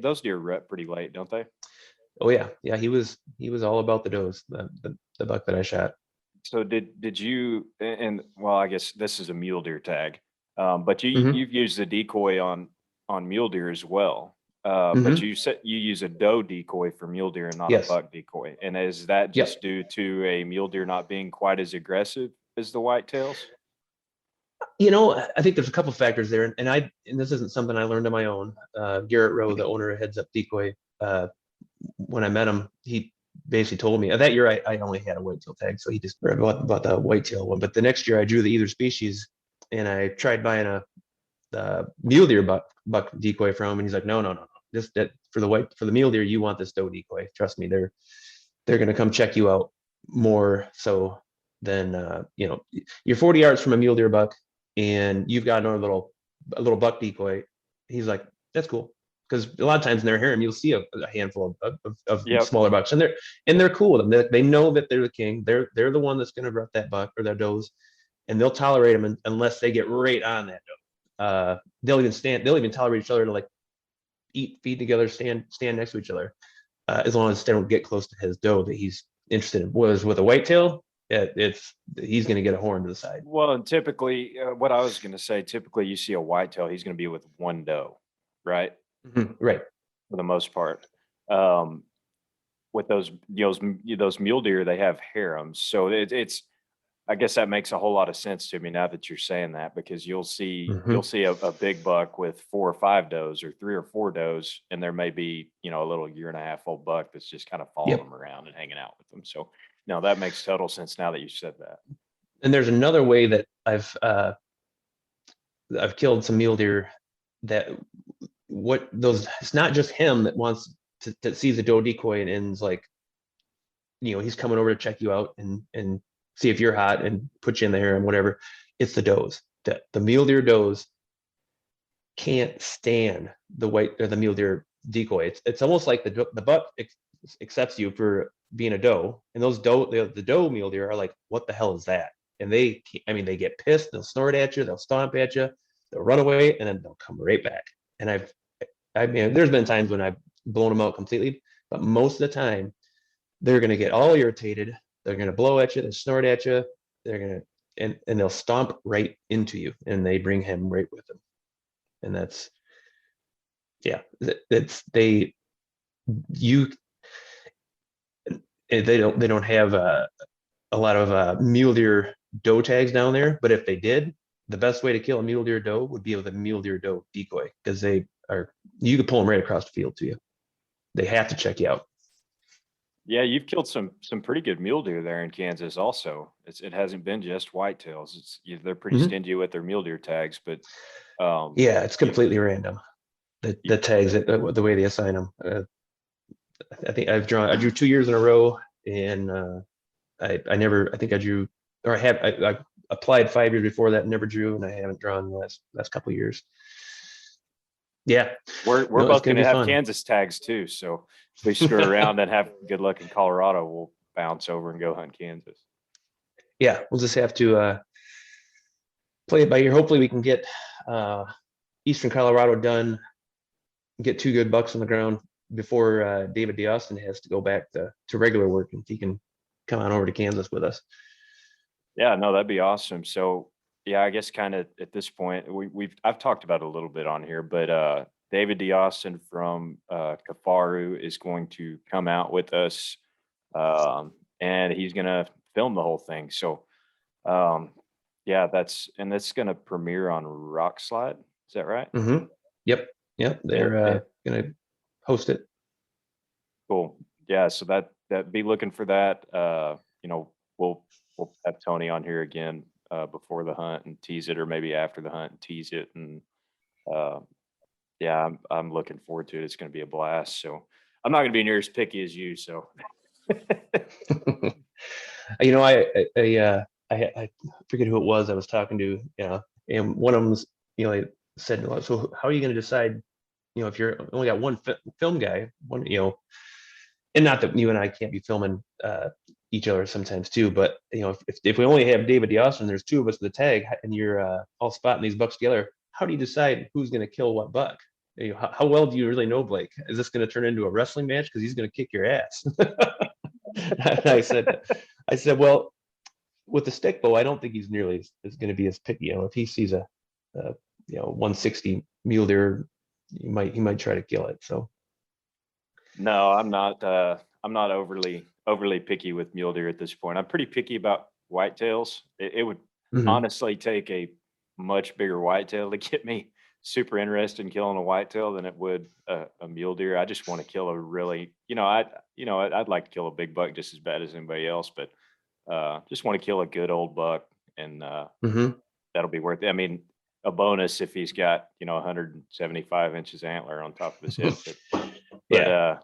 those deer rut pretty late, don't they? Oh yeah, he was all about the does, the buck that I shot. So did you? And well, I guess this is a mule deer tag, but Hmm. you've used the decoy on mule deer as well. But Hmm. you said you use a doe decoy for mule deer and not a Yes. buck decoy. And is that Yep. just due to a mule deer not being quite as aggressive as the whitetails? I think there's a couple factors there, and this isn't something I learned on my own. Garrett Rowe, the owner of Heads Up Decoy, when I met him, he basically told me that year I only had a whitetail tag, so he just about the whitetail one. But the next year I drew the either species, and I tried buying the mule deer buck decoy from him, and he's like, no, no, no, no, just that for the mule deer, you want this doe decoy. Trust me, they're gonna come check you out more so than you're 40 yards from a mule deer buck, and you've got a little buck decoy. He's like, that's cool. Because a lot of times in their harem, you'll see a handful of Yep. smaller bucks, and they're cool with them. They know that they're the king. They're the one that's going to rut that buck or that does, and they'll tolerate them unless they get right on that doe. They'll even tolerate each other to like eat, feed together, stand next to each other, as long as they don't get close to his doe that he's interested in. Whereas with a whitetail, he's going to get a horn to the side. Well, and typically, what I was going to say, typically you see a whitetail, he's going to be with one doe, right? Mhm. Right. For the most part. Um, with those mule deer, they have harems, so it's. I guess that makes a whole lot of sense to me now that you're saying that, because you'll Hmm. see a big buck with 4 or 5 does or 3 or 4 does, and there may be a little year and a half old buck that's just kind of following Yep. them around and hanging out with them. So no, that makes total sense now that you said that. And there's another way that I've killed some mule deer that it's not just him that wants to see the doe decoy and is like, he's coming over to check you out and see if you're hot and put you in the harem, whatever. It's the does. The mule deer does can't stand the white or the mule deer decoy. It's almost like the buck accepts you for being a doe, and the doe mule deer are like, what the hell is that? And they get pissed. They'll snort at you. They'll stomp at you. They'll run away, and then they'll come right back. And I mean, there's been times when I've blown them out completely, but most of the time they're gonna get all irritated. They're gonna blow at you. They snort at you. They're gonna and they'll stomp right into you, and they bring him right with them. And that's, yeah, it's you they don't have a lot of mule deer doe tags down there, but if they did, the best way to kill a mule deer doe would be with a mule deer doe decoy, because you could pull them right across the field to you. They have to check you out. Yeah, you've killed some pretty good mule deer there in Kansas. Also, it hasn't been just whitetails. They're pretty Hmm. stingy with their mule deer tags, but Yeah, it's you, completely random. The you tags, the way they assign them. I think I drew 2 years in a row, and I never, I think I drew, or I applied 5 years before that, never drew, and I haven't drawn the last couple of years. Yeah, we're no, it's both gonna going to be have fun. Kansas tags too. So if we screw around and have good luck in Colorado, we'll bounce over and go hunt Kansas. Yeah, we'll just have to play it by ear. Hopefully, we can get uh, Eastern Colorado done get two good bucks on the ground before David DeAustin has to go back to regular work, and he can come on over to Kansas with us. Yeah, no, that'd be awesome. So, yeah, I guess kind of at this point, I've talked about it a little bit on here, but David D. Austin from Kifaru is going to come out with us, and he's gonna film the whole thing. So, um, yeah, that's gonna premiere on Rock Slide. Is that right? Mm-hmm. Yep. Yep. They're gonna host it. Cool. Yeah, so that be looking for that. We'll have Tony on here again before the hunt and tease it, or maybe after the hunt and tease it. And uh, yeah, I'm looking forward to it. It's going to be a blast. So I'm not going to be near as picky as you. So You know, I forget who it was I was talking to, and one of them, said, "Well, so how are you going to decide, if you're only got one film guy, one, and not that you and I can't be filming each other sometimes too, but if we only have David DeAustin, there's two of us in the tag, and you're all spotting these bucks together, how do you decide who's going to kill what buck? How well do you really know Blake? Is this going to turn into a wrestling match? Because he's going to kick your ass." And I said, well, with the stick bow, I don't think he's nearly as going to be as picky. If he sees a 160 mule deer, he might try to kill it. So no, I'm not. I'm not overly picky with mule deer at this point. I'm pretty picky about whitetails. It would mhm. honestly take a much bigger whitetail to get me super interested in killing a whitetail than it would a mule deer. I just want to kill a really, I'd like to kill a big buck just as bad as anybody else, but just want to kill a good old buck, and Mhm. that'll be worth it. I mean, a bonus if he's got 175 inches antler on top of his hip, but Yeah,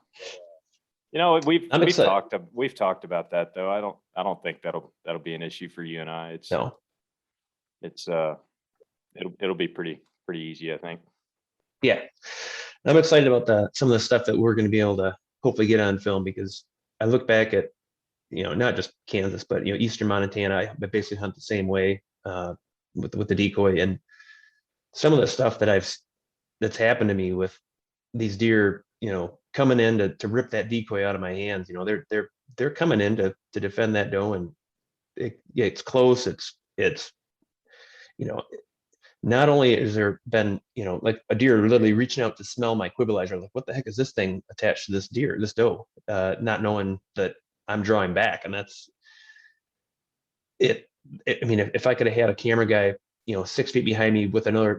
we've I'm we've excited. talked we've talked about that though. I don't think that'll be an issue for you and I. No, It's it'll be pretty easy, I think. yeah, I'm excited about some of the stuff that we're going to be able to hopefully get on film, because I look back at not just Kansas, but Eastern Montana. I basically hunt the same way with the decoy, and some of the stuff that's happened to me with these deer, coming in to rip that decoy out of my hands. They're coming in to defend that doe, and it's close. It's you know not only is there been like a deer literally reaching out to smell my quibbilizer, like what the heck is this thing attached to this doe, not knowing that I'm drawing back, and that's it. I mean, if I could have had a camera guy 6 feet behind me with another,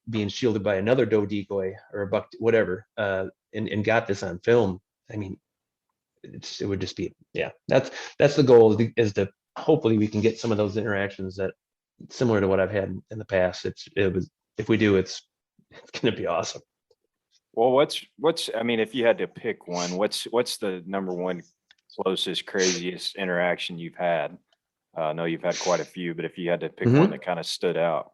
being shielded by another doe decoy or a buck, whatever, and got this on film, I mean, it would just be, yeah, that's the goal, is to hopefully we can get some of those interactions that similar to what I've had in the past. If we do, it's going to be awesome. Well, I mean, if you had to pick one, what's the number one closest, craziest interaction you've had? I know you've had quite a few, but if you had to pick one Hmm. that kind of stood out.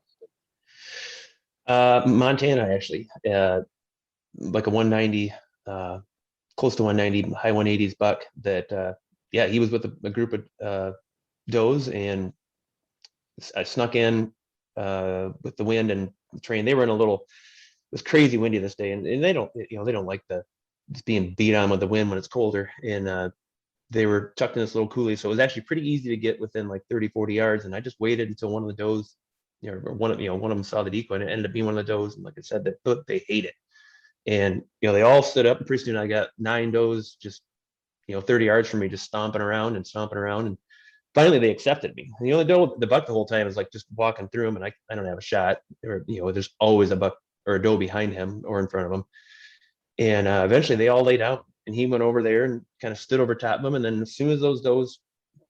Montana, actually, like a 190, close to 190, high 180s buck that, yeah, he was with a group of does, and I snuck in with the wind and the train. They were in it was crazy windy this day, and they don't like the just being beat on with the wind when it's colder. And they were tucked in this little coulee, so it was actually pretty easy to get within like 30, 40 yards. And I just waited until one of the does, or one of them saw the decoy, and it ended up being one of the does. And like I said, they hate it. And they all stood up, and pretty soon I got 9 does just 30 yards from me, just stomping around and stomping around. And finally they accepted me. The buck the whole time is like just walking through them, and I don't have a shot. Or there's always a buck or a doe behind him or in front of him. And eventually they all laid out, and he went over there and kind of stood over top of them. And then as soon as those does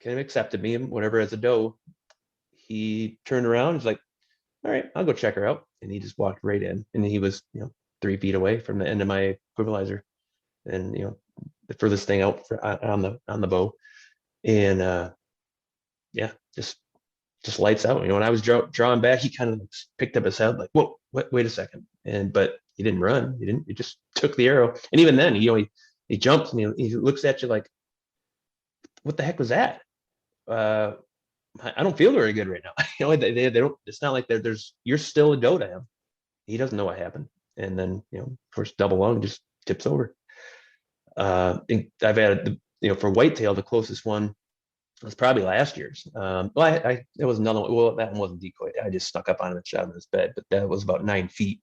kind of accepted me, whatever, as a doe, he turned around and was like, all right, I'll go check her out. And he just walked right in, and he was 3 feet away from the end of my equivalizer, and the furthest thing out on the bow. And yeah, just lights out. When I was drawing back, he kind of picked up his head, like, whoa, wait a second. But he didn't run. He just took the arrow. And even then, he jumps, and he looks at you like, what the heck was that? Uh, I don't feel very good right now. They don't, it's not like you're still a doe to him. He doesn't know what happened. and then of course double lung just tips over. And I've had for whitetail, the closest one was probably last year's. Well, it was another one. Well, that one wasn't decoy. I just snuck up on him and shot him in his bed, but that was about 9 feet.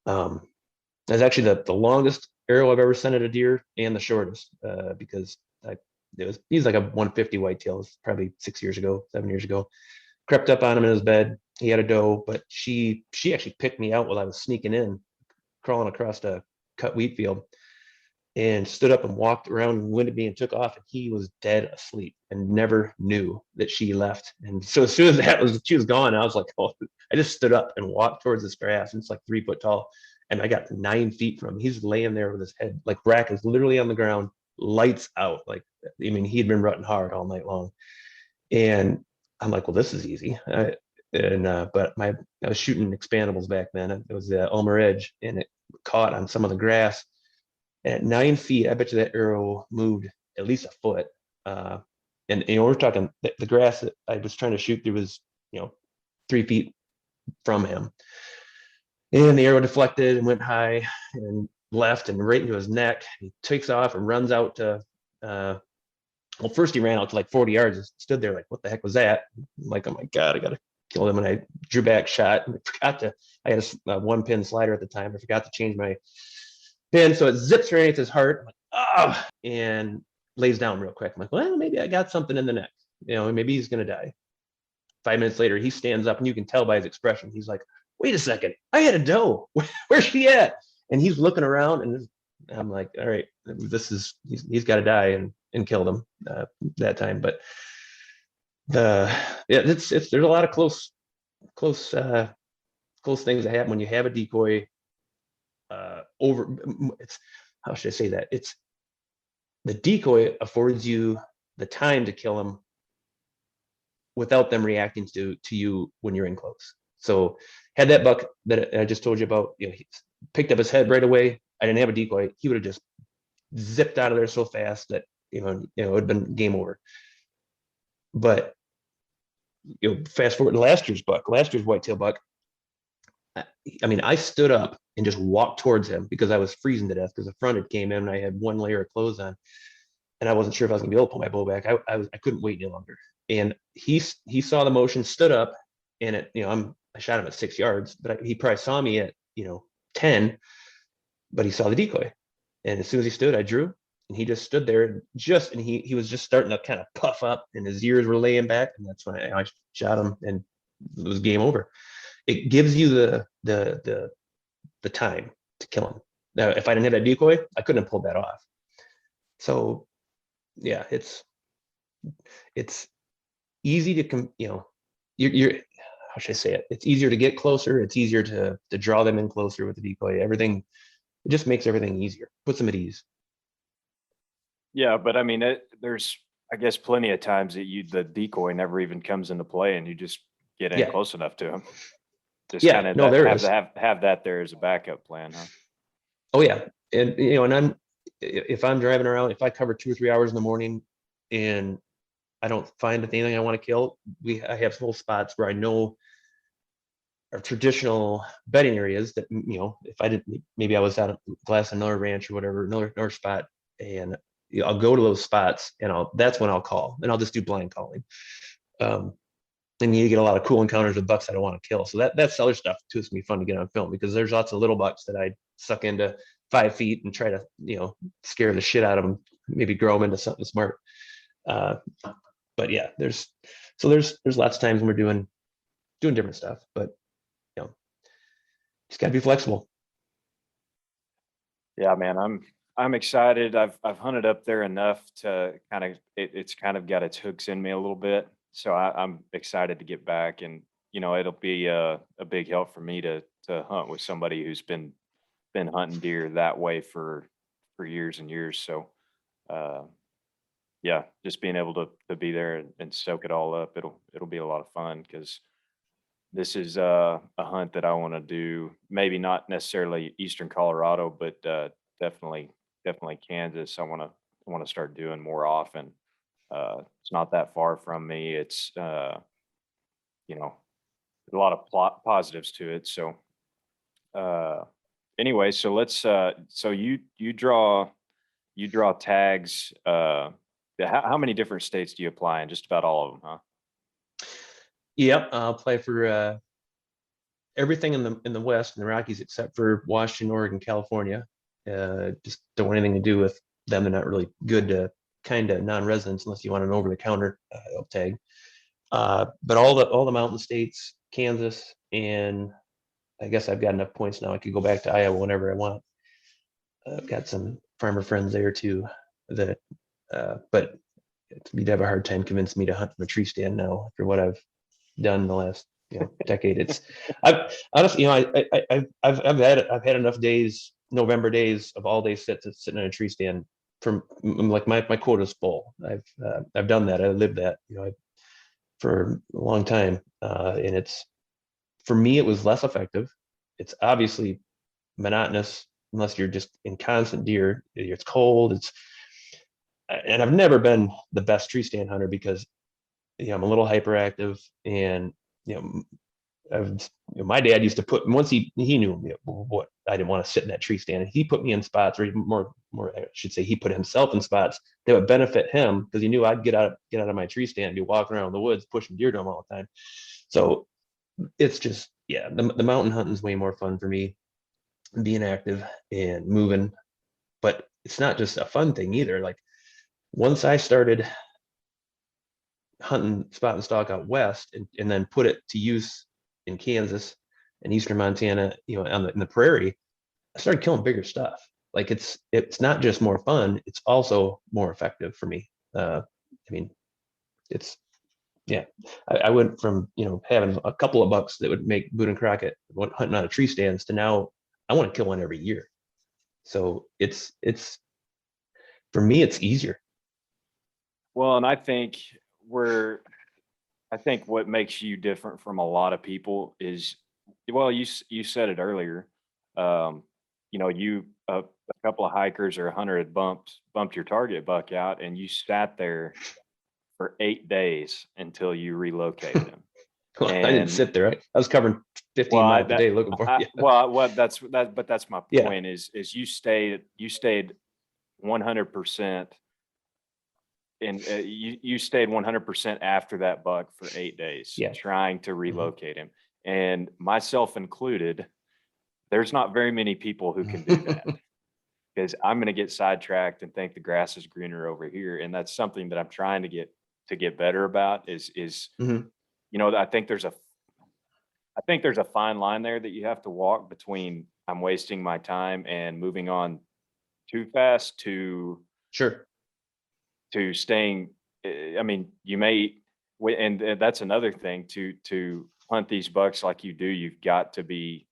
That's actually the longest arrow I've ever sent at a deer and the shortest, because he's like a 150 whitetail. It was probably 7 years ago. Crept up on him in his bed. He had a doe, but she actually picked me out while I was sneaking in, crawling across a cut wheat field, and stood up and walked around and winded me and took off. And he was dead asleep and never knew that she left. And so as soon as she was gone, I was like, oh, I just stood up and walked towards this grass. And it's like 3 foot tall. And I got 9 feet from him. He's laying there with his head, like rack is literally on the ground, lights out. Like, I mean, he'd been rutting hard all night long. And I'm like, well, this is easy. But I was shooting expandables back then. It was the Ulmer Edge, and it caught on some of the grass. At 9 feet, I bet you that arrow moved at least a foot. And we're talking the grass that I was trying to shoot through was 3 feet from him, and the arrow deflected and went high and left and right into his neck. He takes off and runs out to. Well, first he ran out to like 40 yards and stood there like, what the heck was that? I'm like, oh my God, I got to kill him. And I drew back, shot, and I had a 1-pin slider at the time. I forgot to change my pin. So it zips right into his heart. I'm like, oh, and lays down real quick. I'm like, well, maybe I got something in the neck. Maybe he's going to die. 5 minutes later, he stands up, and you can tell by his expression. He's like, wait a second, I had a doe. Where's she at? And he's looking around, and I'm like, all right, he's got to die, and killed him that time. But there's a lot of close things that happen when you have a decoy how should I say that? It's the decoy affords you the time to kill them without them reacting to you when you're in close. So had that buck that I just told you about, he picked up his head right away. I didn't have a decoy. He would have just zipped out of there so fast that it would have been game over. But fast forward to last year's whitetail buck. I mean, I stood up and just walked towards him because I was freezing to death because the front had came in and I had 1 layer of clothes on, and I wasn't sure if I was gonna be able to pull my bow back. I couldn't wait any longer. And he saw the motion, stood up, and I shot him at 6 yards, but he probably saw me at 10, but he saw the decoy. And as soon as he stood, I drew, and he just stood there and he was just starting to kind of puff up, and his ears were laying back, and that's when I shot him, and it was game over. It gives you the time to kill him. Now, if I didn't have that decoy, I couldn't have pulled that off. So yeah, it's easy to you're how should I say it? It's easier to get closer. It's easier to draw them in closer with the decoy. Everything, it just makes everything easier, puts them at ease. Yeah, but I mean, there's, I guess, plenty of times that the decoy never even comes into play, and you just get in close enough to him. Just kind of have that there as a backup plan, huh? Oh yeah, and if I'm driving around, if I cover 2 or 3 hours in the morning, and I don't find anything I want to kill, I have whole spots where I know are traditional bedding areas that if I didn't, maybe I was out at Glass another ranch or whatever, another spot, and I'll go to those spots, and that's when I'll call, and I'll just do blind calling. And you get a lot of cool encounters with bucks I don't want to kill. So that's other stuff too. It's gonna be fun to get on film because there's lots of little bucks that I suck into 5 feet and try to scare the shit out of them, maybe grow them into something smart. But yeah, there's lots of times when we're doing different stuff, but just gotta be flexible. Yeah, man, I'm excited. I've hunted up there enough to kind of it's kind of got its hooks in me a little bit. So I'm excited to get back, and it'll be a big help for me to hunt with somebody who's been hunting deer that way for years and years. So yeah, just being able to be there and soak it all up, it'll be a lot of fun because this is a hunt that I want to do. Maybe not necessarily Eastern Colorado, but definitely Kansas. I want to start doing more often. It's not that far from me. It's a lot of positives to it. So anyway, so let's so you draw tags. How many different states do you apply in? Just about all of them, huh? Yep, I'll apply for everything in the West and the Rockies except for Washington, Oregon, California. Just don't want anything to do with them. They're not really good to kind of non-residents unless you want an over-the-counter tag. But all the mountain states, Kansas, and I guess I've got enough points now. I could go back to Iowa whenever I want. I've got some farmer friends there too. But you'd have a hard time convincing me to hunt from a tree stand now after what I've done the last decade. I've honestly, I've had enough days, November days of all day sitting in a tree stand. From like my quota is full. I've done that. I lived that, for a long time, and it's for me it was less effective. It's obviously monotonous unless you're just in constant deer. It's cold. And I've never been the best tree stand hunter because I'm a little hyperactive, and you know my dad used to put once he knew what I didn't want to sit in that tree stand, and he put me in spots, or even more I should say he put himself in spots that would benefit him because he knew I'd get out of my tree stand and be walking around the woods pushing deer to him all the time. So it's just the mountain hunting is way more fun for me, being active and moving. But it's not just a fun thing either. Like once I started hunting spot and stalk out west and then put it to use in Kansas and eastern Montana, in the prairie, I started killing bigger stuff. Like it's not just more fun, it's also more effective for me. I mean, it's I went from having a couple of bucks that would make Boone and Crockett hunting out of tree stands to now I want to kill one every year. So it's for me it's easier. Well, and I think what makes you different from a lot of people is, well, you said it earlier. Um, a couple of hikers or a hunter had bumped your target buck out, and you sat there for 8 days until you relocated him. Well, I didn't And sit there. I was covering 15 well, miles a day looking for you. well, but that's my Yeah. point is you stayed 100%. And you stayed 100% after that buck for 8 days, Yeah. trying to relocate him, and myself included. There's not very many people who can do that because I'm going to get sidetracked and think the grass is greener over here, and that's something that I'm trying to get better about. Mhm. I think there's a fine line there that you have to walk between I'm wasting my time and moving on too fast Sure. to staying. I mean, you may, and that's another thing to hunt these bucks like you do. You've got to be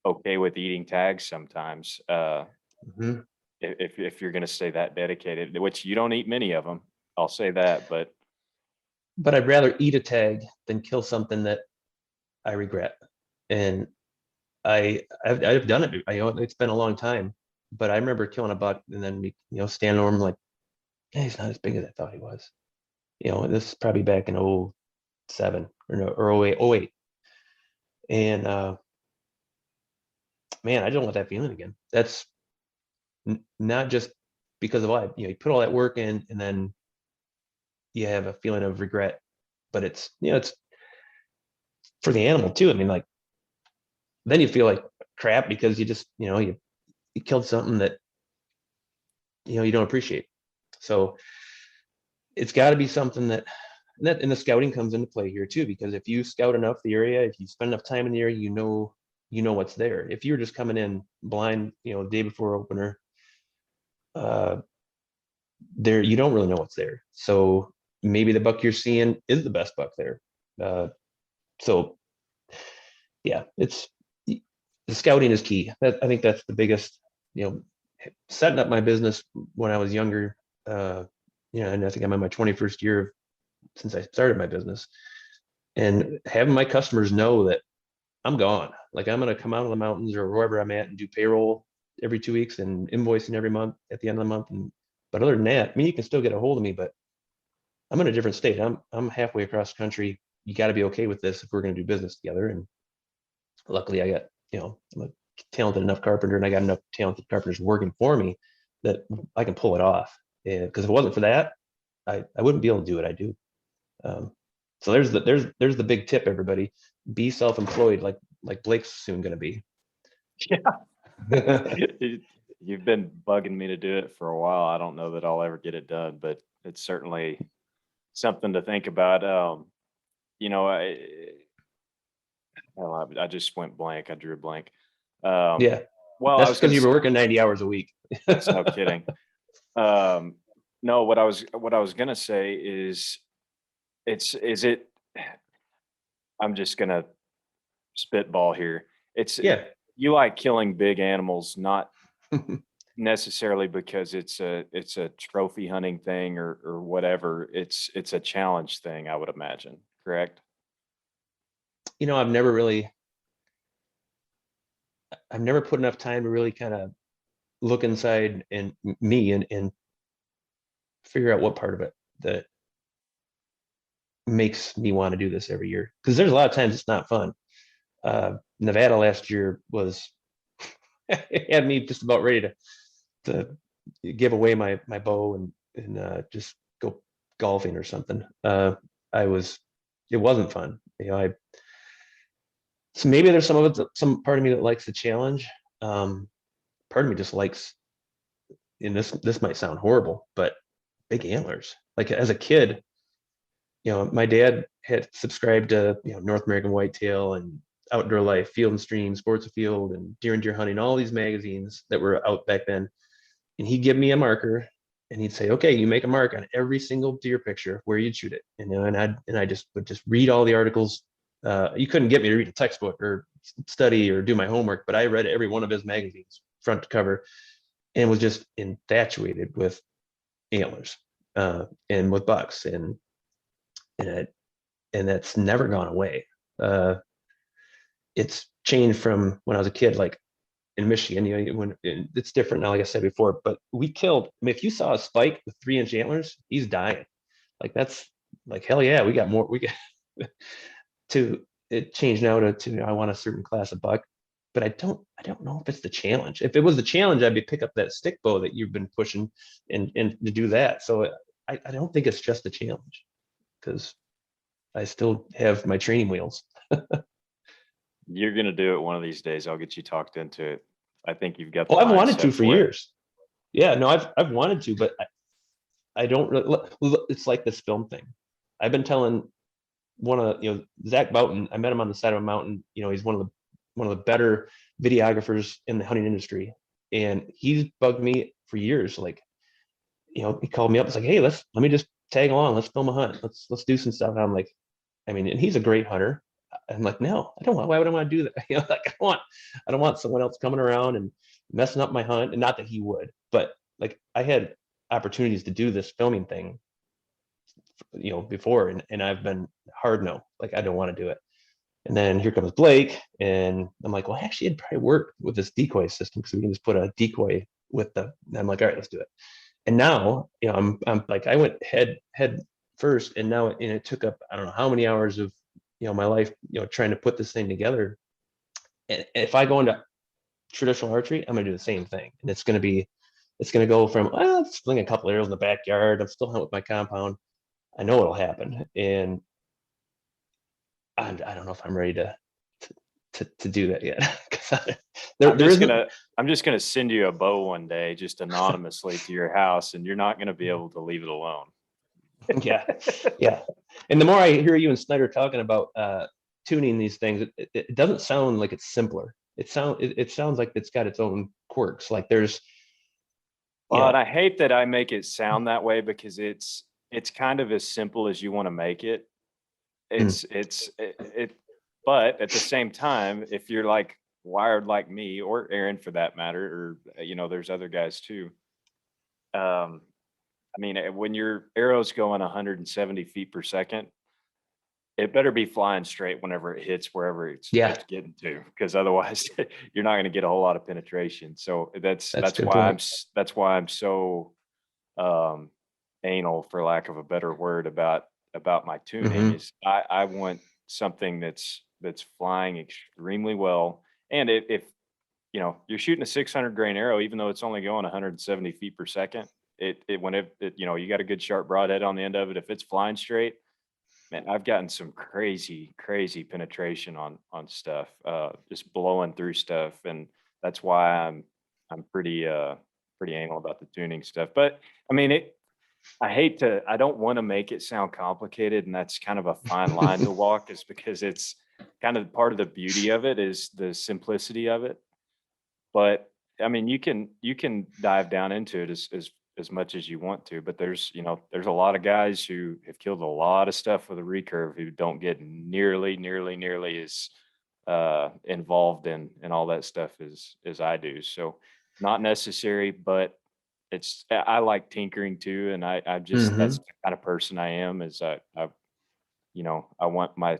okay with eating tags sometimes. Mhm. If you're going to stay that dedicated, which you don't eat many of them, I'll say that. But But I'd rather eat a tag than kill something that I regret. And I've done it. It's been a long time, but I remember killing a buck and then standing over him like, yeah, he's not as big as I thought he was. This is probably back in 07 or no or 08. And man, I don't want that feeling again. That's not just because of what you put all that work in and then you have a feeling of regret, but it's for the animal too. I mean, like then you feel like crap because you just you killed something that you don't appreciate. So it's got to be something and the scouting comes into play here too, because if you scout enough the area, if you spend enough time in the area, what's there. If you're just coming in blind, day before opener, there you don't really know what's there. So maybe the buck you're seeing is the best buck there. So yeah, it's the scouting is key. I think that's the biggest, setting up my business when I was younger. And I think I'm in my 21st year since I started my business, and having my customers know that I'm gone. Like I'm going to come out of the mountains or wherever I'm at and do payroll every 2 weeks and invoicing every month at the end of the month. But other than that, I mean, you can still get a hold of me, but I'm in a different state. I'm halfway across the country. You got to be okay with this if we're going to do business together. And luckily I got, I'm a talented enough carpenter and I got enough talented carpenters working for me that I can pull it off. And because if it wasn't for that, I wouldn't be able to do what I do. Um, so there's the big tip, everybody. Be self-employed like Blake's soon going to be. Yeah. You've been bugging me to do it for a while. I don't know that I'll ever get it done, but it's certainly something to think about. You know, I just went blank. I drew a blank. Um, Yeah, well, I that's was going because to you were say, working 90 hours a week. that's no kidding. Um, no, what I was going to say is is it, I'm just going to spitball here. It's, Yeah. you like killing big animals, not necessarily because it's a trophy hunting thing or whatever. It's a challenge thing, I would imagine. Correct? I've never put enough time to really kind of look inside and me and figure out what part of it that makes me want to do this every year. Because there's a lot of times it's not fun. Nevada last year was had me just about ready to give away my bow and just go golfing or something. It wasn't fun. So maybe there's some part of me that likes the challenge. Part of me just likes, and this might sound horrible, but big antlers. Like as a kid, my dad had subscribed to North American Whitetail and Outdoor Life, Field and Stream, Sports Afield, and Deer and Deer Hunting, all these magazines that were out back then. And he'd give me a marker and he'd say, okay, you make a mark on every single deer picture where you'd shoot it. And I just would just read all the articles. You couldn't get me to read a textbook or study or do my homework, but I read every one of his magazines front to cover and was just infatuated with antlers and with bucks and it, and that's never gone away. Uh, it's changed from when I was a kid, like in Michigan, when it's different now, like I said before, but we killed. I mean, if you saw a spike with 3-inch antlers, he's dying. Like that's like, hell yeah, we got more. We got to it changed now to I want a certain class of buck, but I don't know if it's the challenge. If it was the challenge, I'd be pick up that stick bow that you've been pushing and to do that. So I don't think it's just the challenge because I still have my training wheels. You're gonna do it one of these days. I'll get you talked into it. I think you've got Oh, the I've wanted to mindset for for it. years. Yeah, no, I've wanted to, but I don't really. It's like this film thing. I've been telling Zach Boughton. I met him on the side of a mountain. He's one of the better videographers in the hunting industry, and he's bugged me for years. Like, he called me up. It's like, hey, let me just tag along. Let's film a hunt. Let's do some stuff. And I'm like, I mean, and he's a great hunter. I'm like, no, I don't want. Why would I want to do that? Like I don't want someone else coming around and messing up my hunt. And not that he would, but like I had opportunities to do this filming thing, before, and I've been hard no, like I don't want to do it. And then here comes Blake, and I'm like, well, actually, it'd probably work with this decoy system because we can just put a decoy with the. And I'm like, all right, let's do it. And now, I'm like, I went head first, and now and it took up I don't know how many hours of my life, trying to put this thing together. And if I go into traditional archery, I'm gonna do the same thing, and it's gonna go from let's fling a couple arrows in the backyard. I'm still hunting with my compound. I know it'll happen, and I don't know if I'm ready to do that yet. Because there isn't. I'm just gonna send you a bow one day, just anonymously to your house, and you're not gonna be able to leave it alone. Yeah, yeah. And the more I hear you and Snyder talking about tuning these things, it doesn't sound like it's simpler. It sounds like it's got its own quirks. Like there's, Well, and I hate that I make it sound that way because it's kind of as simple as you want to make it. It's but at the same time, if you're like wired like me or Aaron for that matter, or there's other guys too. Um, I mean, when your arrow's going 170 feet per second, it better be flying straight whenever it hits wherever yeah, it's getting to, because otherwise you're not going to get a whole lot of penetration. So that's that's a that's good why point. that's why I'm so um, anal, for lack of a better word, about my tuning. Hmm. Is I want something that's flying extremely well, and if you're shooting a 600 grain arrow, even though it's only going 170 feet per second. You got a good sharp broadhead on the end of it. If it's flying straight, man, I've gotten some crazy, crazy penetration on stuff, just blowing through stuff, and that's why I'm pretty anal about the tuning stuff. But I mean, I don't want to make it sound complicated, and that's kind of a fine line to walk, is because it's kind of part of the beauty of it is the simplicity of it. But I mean, you can dive down into it as much as you want to, but there's a lot of guys who have killed a lot of stuff with a recurve who don't get nearly as involved in all that stuff as I do. So not necessary, but I like tinkering too, and I just that's Hmm. the kind of person I am. Is I want my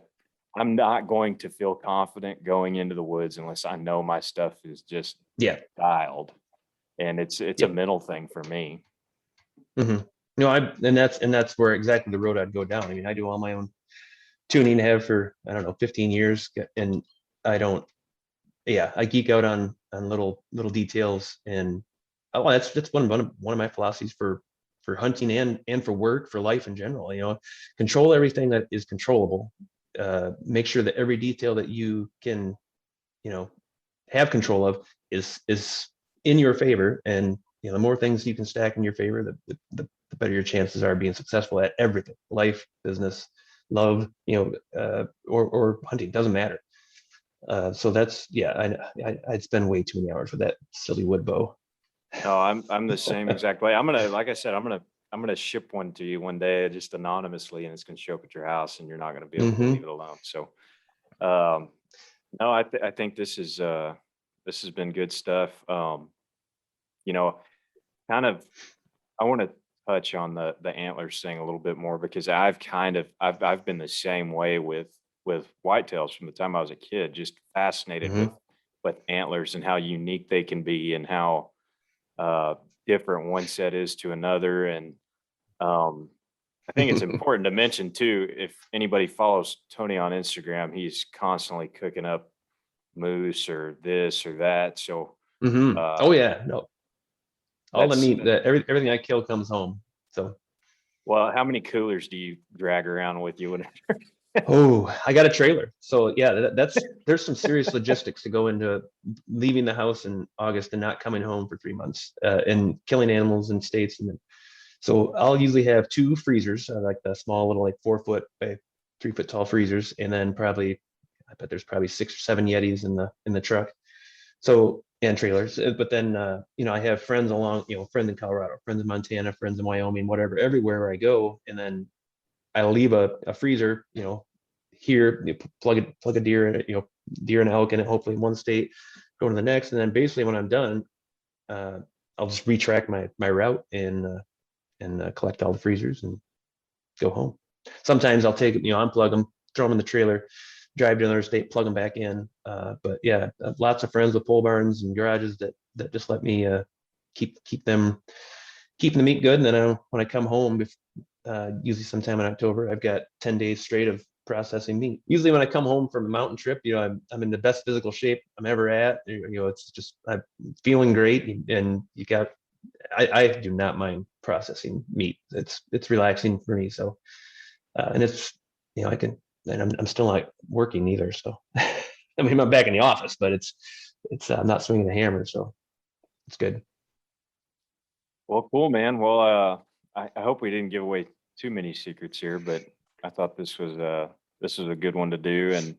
I'm not going to feel confident going into the woods unless I know my stuff is just Yeah. dialed, and it's a Yep. mental thing for me. Hmm. No, and that's where exactly the road I'd go down. I mean, I do all my own tuning, have for, I don't know, 15 years, and I don't. Yeah, I geek out on little details, and oh, that's one of my philosophies for hunting and for work, for life in general. Control everything that is controllable. Make sure that every detail that you can, you know, have control of is in your favor, and the more things you can stack in your favor, the better your chances are being successful at everything: life, business, love, or hunting. Doesn't matter. So that's, yeah, I'd spend way too many hours with that silly wood bow. No, I'm the same exact way. Like I said, I'm gonna ship one to you one day, just anonymously, and it's gonna show up at your house, and you're not gonna be able to leave Hmm. it alone. So, um, no, I think this has been good stuff. You know, kind of I want to touch on the antlers thing a little bit more, because I've been the same way with whitetails from the time I was a kid, just fascinated Hmm. with antlers and how unique they can be, and how uh, different one set is to another. And um, I think it's important to mention too, if anybody follows Tony on Instagram, he's constantly cooking up moose or this or that. So Hmm. Oh uh, yeah, no, all the that's meat, everything I kill comes home. So, well, how many coolers do you drag around with you? oh, I got a trailer. So yeah, there's some serious logistics to go into leaving the house in August and not coming home for 3 months, and killing animals in states. And then, so I'll usually have two freezers, like the small little, like 4 foot by 3 foot tall freezers, and then probably, I bet there's probably 6 or 7 Yetis in the truck. So, and trailers. But then, I have friends along, friends in Colorado, friends in Montana, friends in Wyoming, whatever, everywhere where I go. And then I leave a freezer, here, plug a deer in it, deer and elk in it, hopefully in one state, go to the next. And then basically when I'm done, uh, I'll just retrack my route, and collect all the freezers and go home. Sometimes I'll take it, unplug them, throw them in the trailer, drive to another state, plug them back in. But yeah, lots of friends with pole barns and garages that just let me, keep them keeping the meat good. And then when I come home, usually sometime in October, I've got 10 days straight of processing meat. Usually when I come home from a mountain trip, I'm in the best physical shape I'm ever at. It's just, I'm feeling great. And I do not mind processing meat. It's relaxing for me. So, and it's, I can, and I'm still not working either. So, I mean, I'm back in the office, but I'm not swinging the hammer. So it's good. Well, cool, man. Well, I hope we didn't give away too many secrets here, but I thought this was a good one to do, and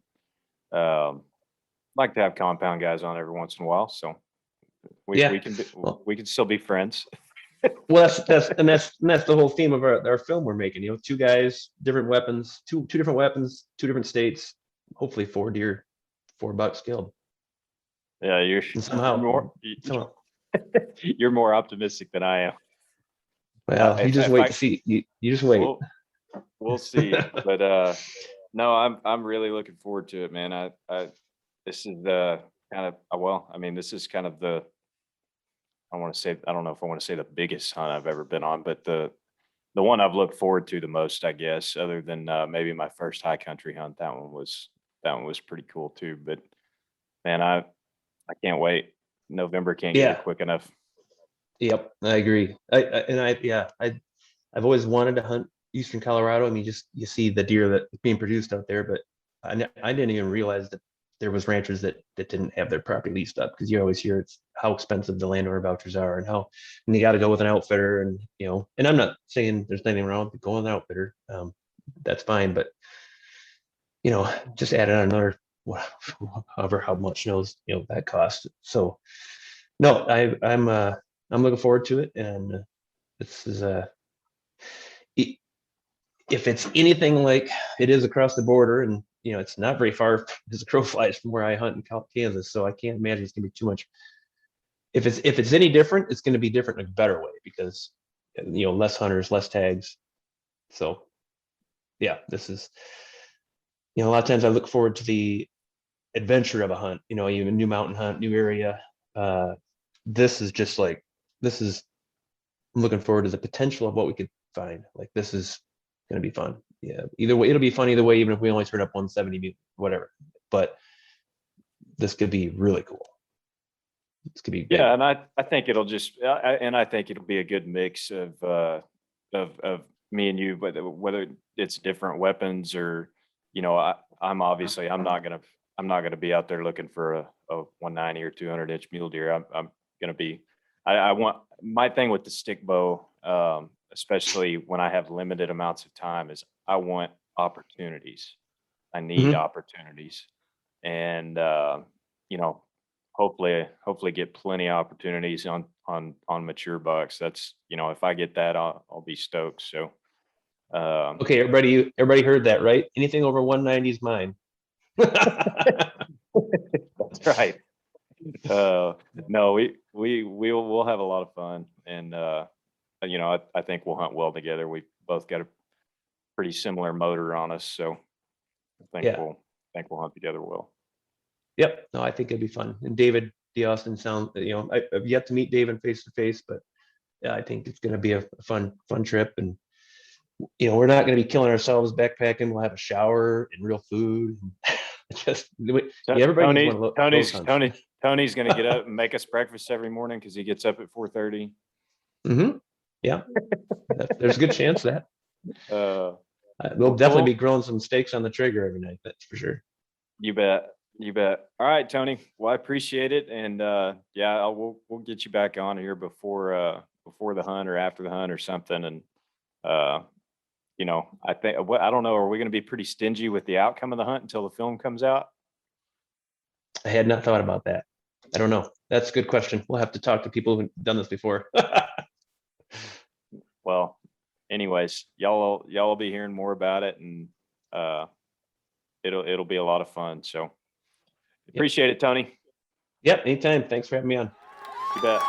like to have compound guys on every once in a while, so Yeah. Well, we can still be friends. Well, that's the whole theme of our film we're making. Two guys, different weapons, two different weapons, two different states. Hopefully, 4 deer, 4 bucks killed, Yeah, and you're more somehow. you're more optimistic than I am. Well, you just If wait I to see. You just wait. we'll see, but no, I'm really looking forward to it, man. I This is the kind of well, I mean, this is kind of the I don't know if I want to say the biggest hunt I've ever been on, but the one I've looked forward to the most, I guess, other than maybe my first high country hunt. That one was pretty cool too. But man, I can't wait. November can't get Yeah. it quick enough. Yep. I agree. I've always wanted to hunt Eastern Colorado. I mean, just you see the deer that's being produced out there, but I didn't even realize that there was ranchers that didn't have their property leased up, because you always hear it's how expensive the landowner vouchers are, and you got to go with an outfitter, and and I'm not saying there's anything wrong with going with an outfitter. That's fine, but just add on another however how much knows that cost. So no, I'm looking forward to it, and this is if it's anything like it is across the border, and it's not very far as a crow flies from where I hunt in Kansas, so I can't imagine it's gonna be too much. If it's any different, it's gonna be different in a better way, because less hunters, less tags. So yeah, this is a lot of times I look forward to the adventure of a hunt, even a new mountain hunt, new area. This is just like I'm looking forward to the potential of what we could find. Like, this is going to be fun. Yeah, either way, it'll be fun either way, even if we only turn up 170, whatever. But this could be really cool. This could be big. Yeah, and I think it'll just I think it'll be a good mix of me and you, whether it's different weapons or I'm not gonna be out there looking for a 190 or 200-inch mule deer. I'm gonna be I want my thing with the stick bow, especially when I have limited amounts of time, is I want opportunities. I need opportunities, and hopefully get plenty of opportunities on mature bucks. That's if I get that, I'll be stoked. So Okay, everybody heard that, right? Anything over 190 is mine. that's right. No, we'll have a lot of fun, and I think we'll hunt well together. We both got a pretty similar motor on us, so I think Yeah. we'll hunt together well. Yep. No, I think it'd be fun. And David D. Austin I've yet to meet David face to face, but yeah, I think it's going to be a fun trip. And we're not going to be killing ourselves backpacking. We'll have a shower and real food. Everybody needs one of those hunts. Tony's going to get up and make us breakfast every morning because he gets up at 4:30. Yeah, there's a good chance that we'll definitely be grilling some steaks on the trigger every night. That's for sure. You bet. All right, Tony. Well, I appreciate it, and we'll get you back on here before the hunt or after the hunt or something. And I think I don't know. Are we going to be pretty stingy with the outcome of the hunt until the film comes out? I had not thought about that. I don't know. That's a good question. We'll have to talk to people who've done this before. Well, anyways, y'all will be hearing more about it, and it'll be a lot of fun. So appreciate it, Tony. Yep, anytime. Thanks for having me on. You bet.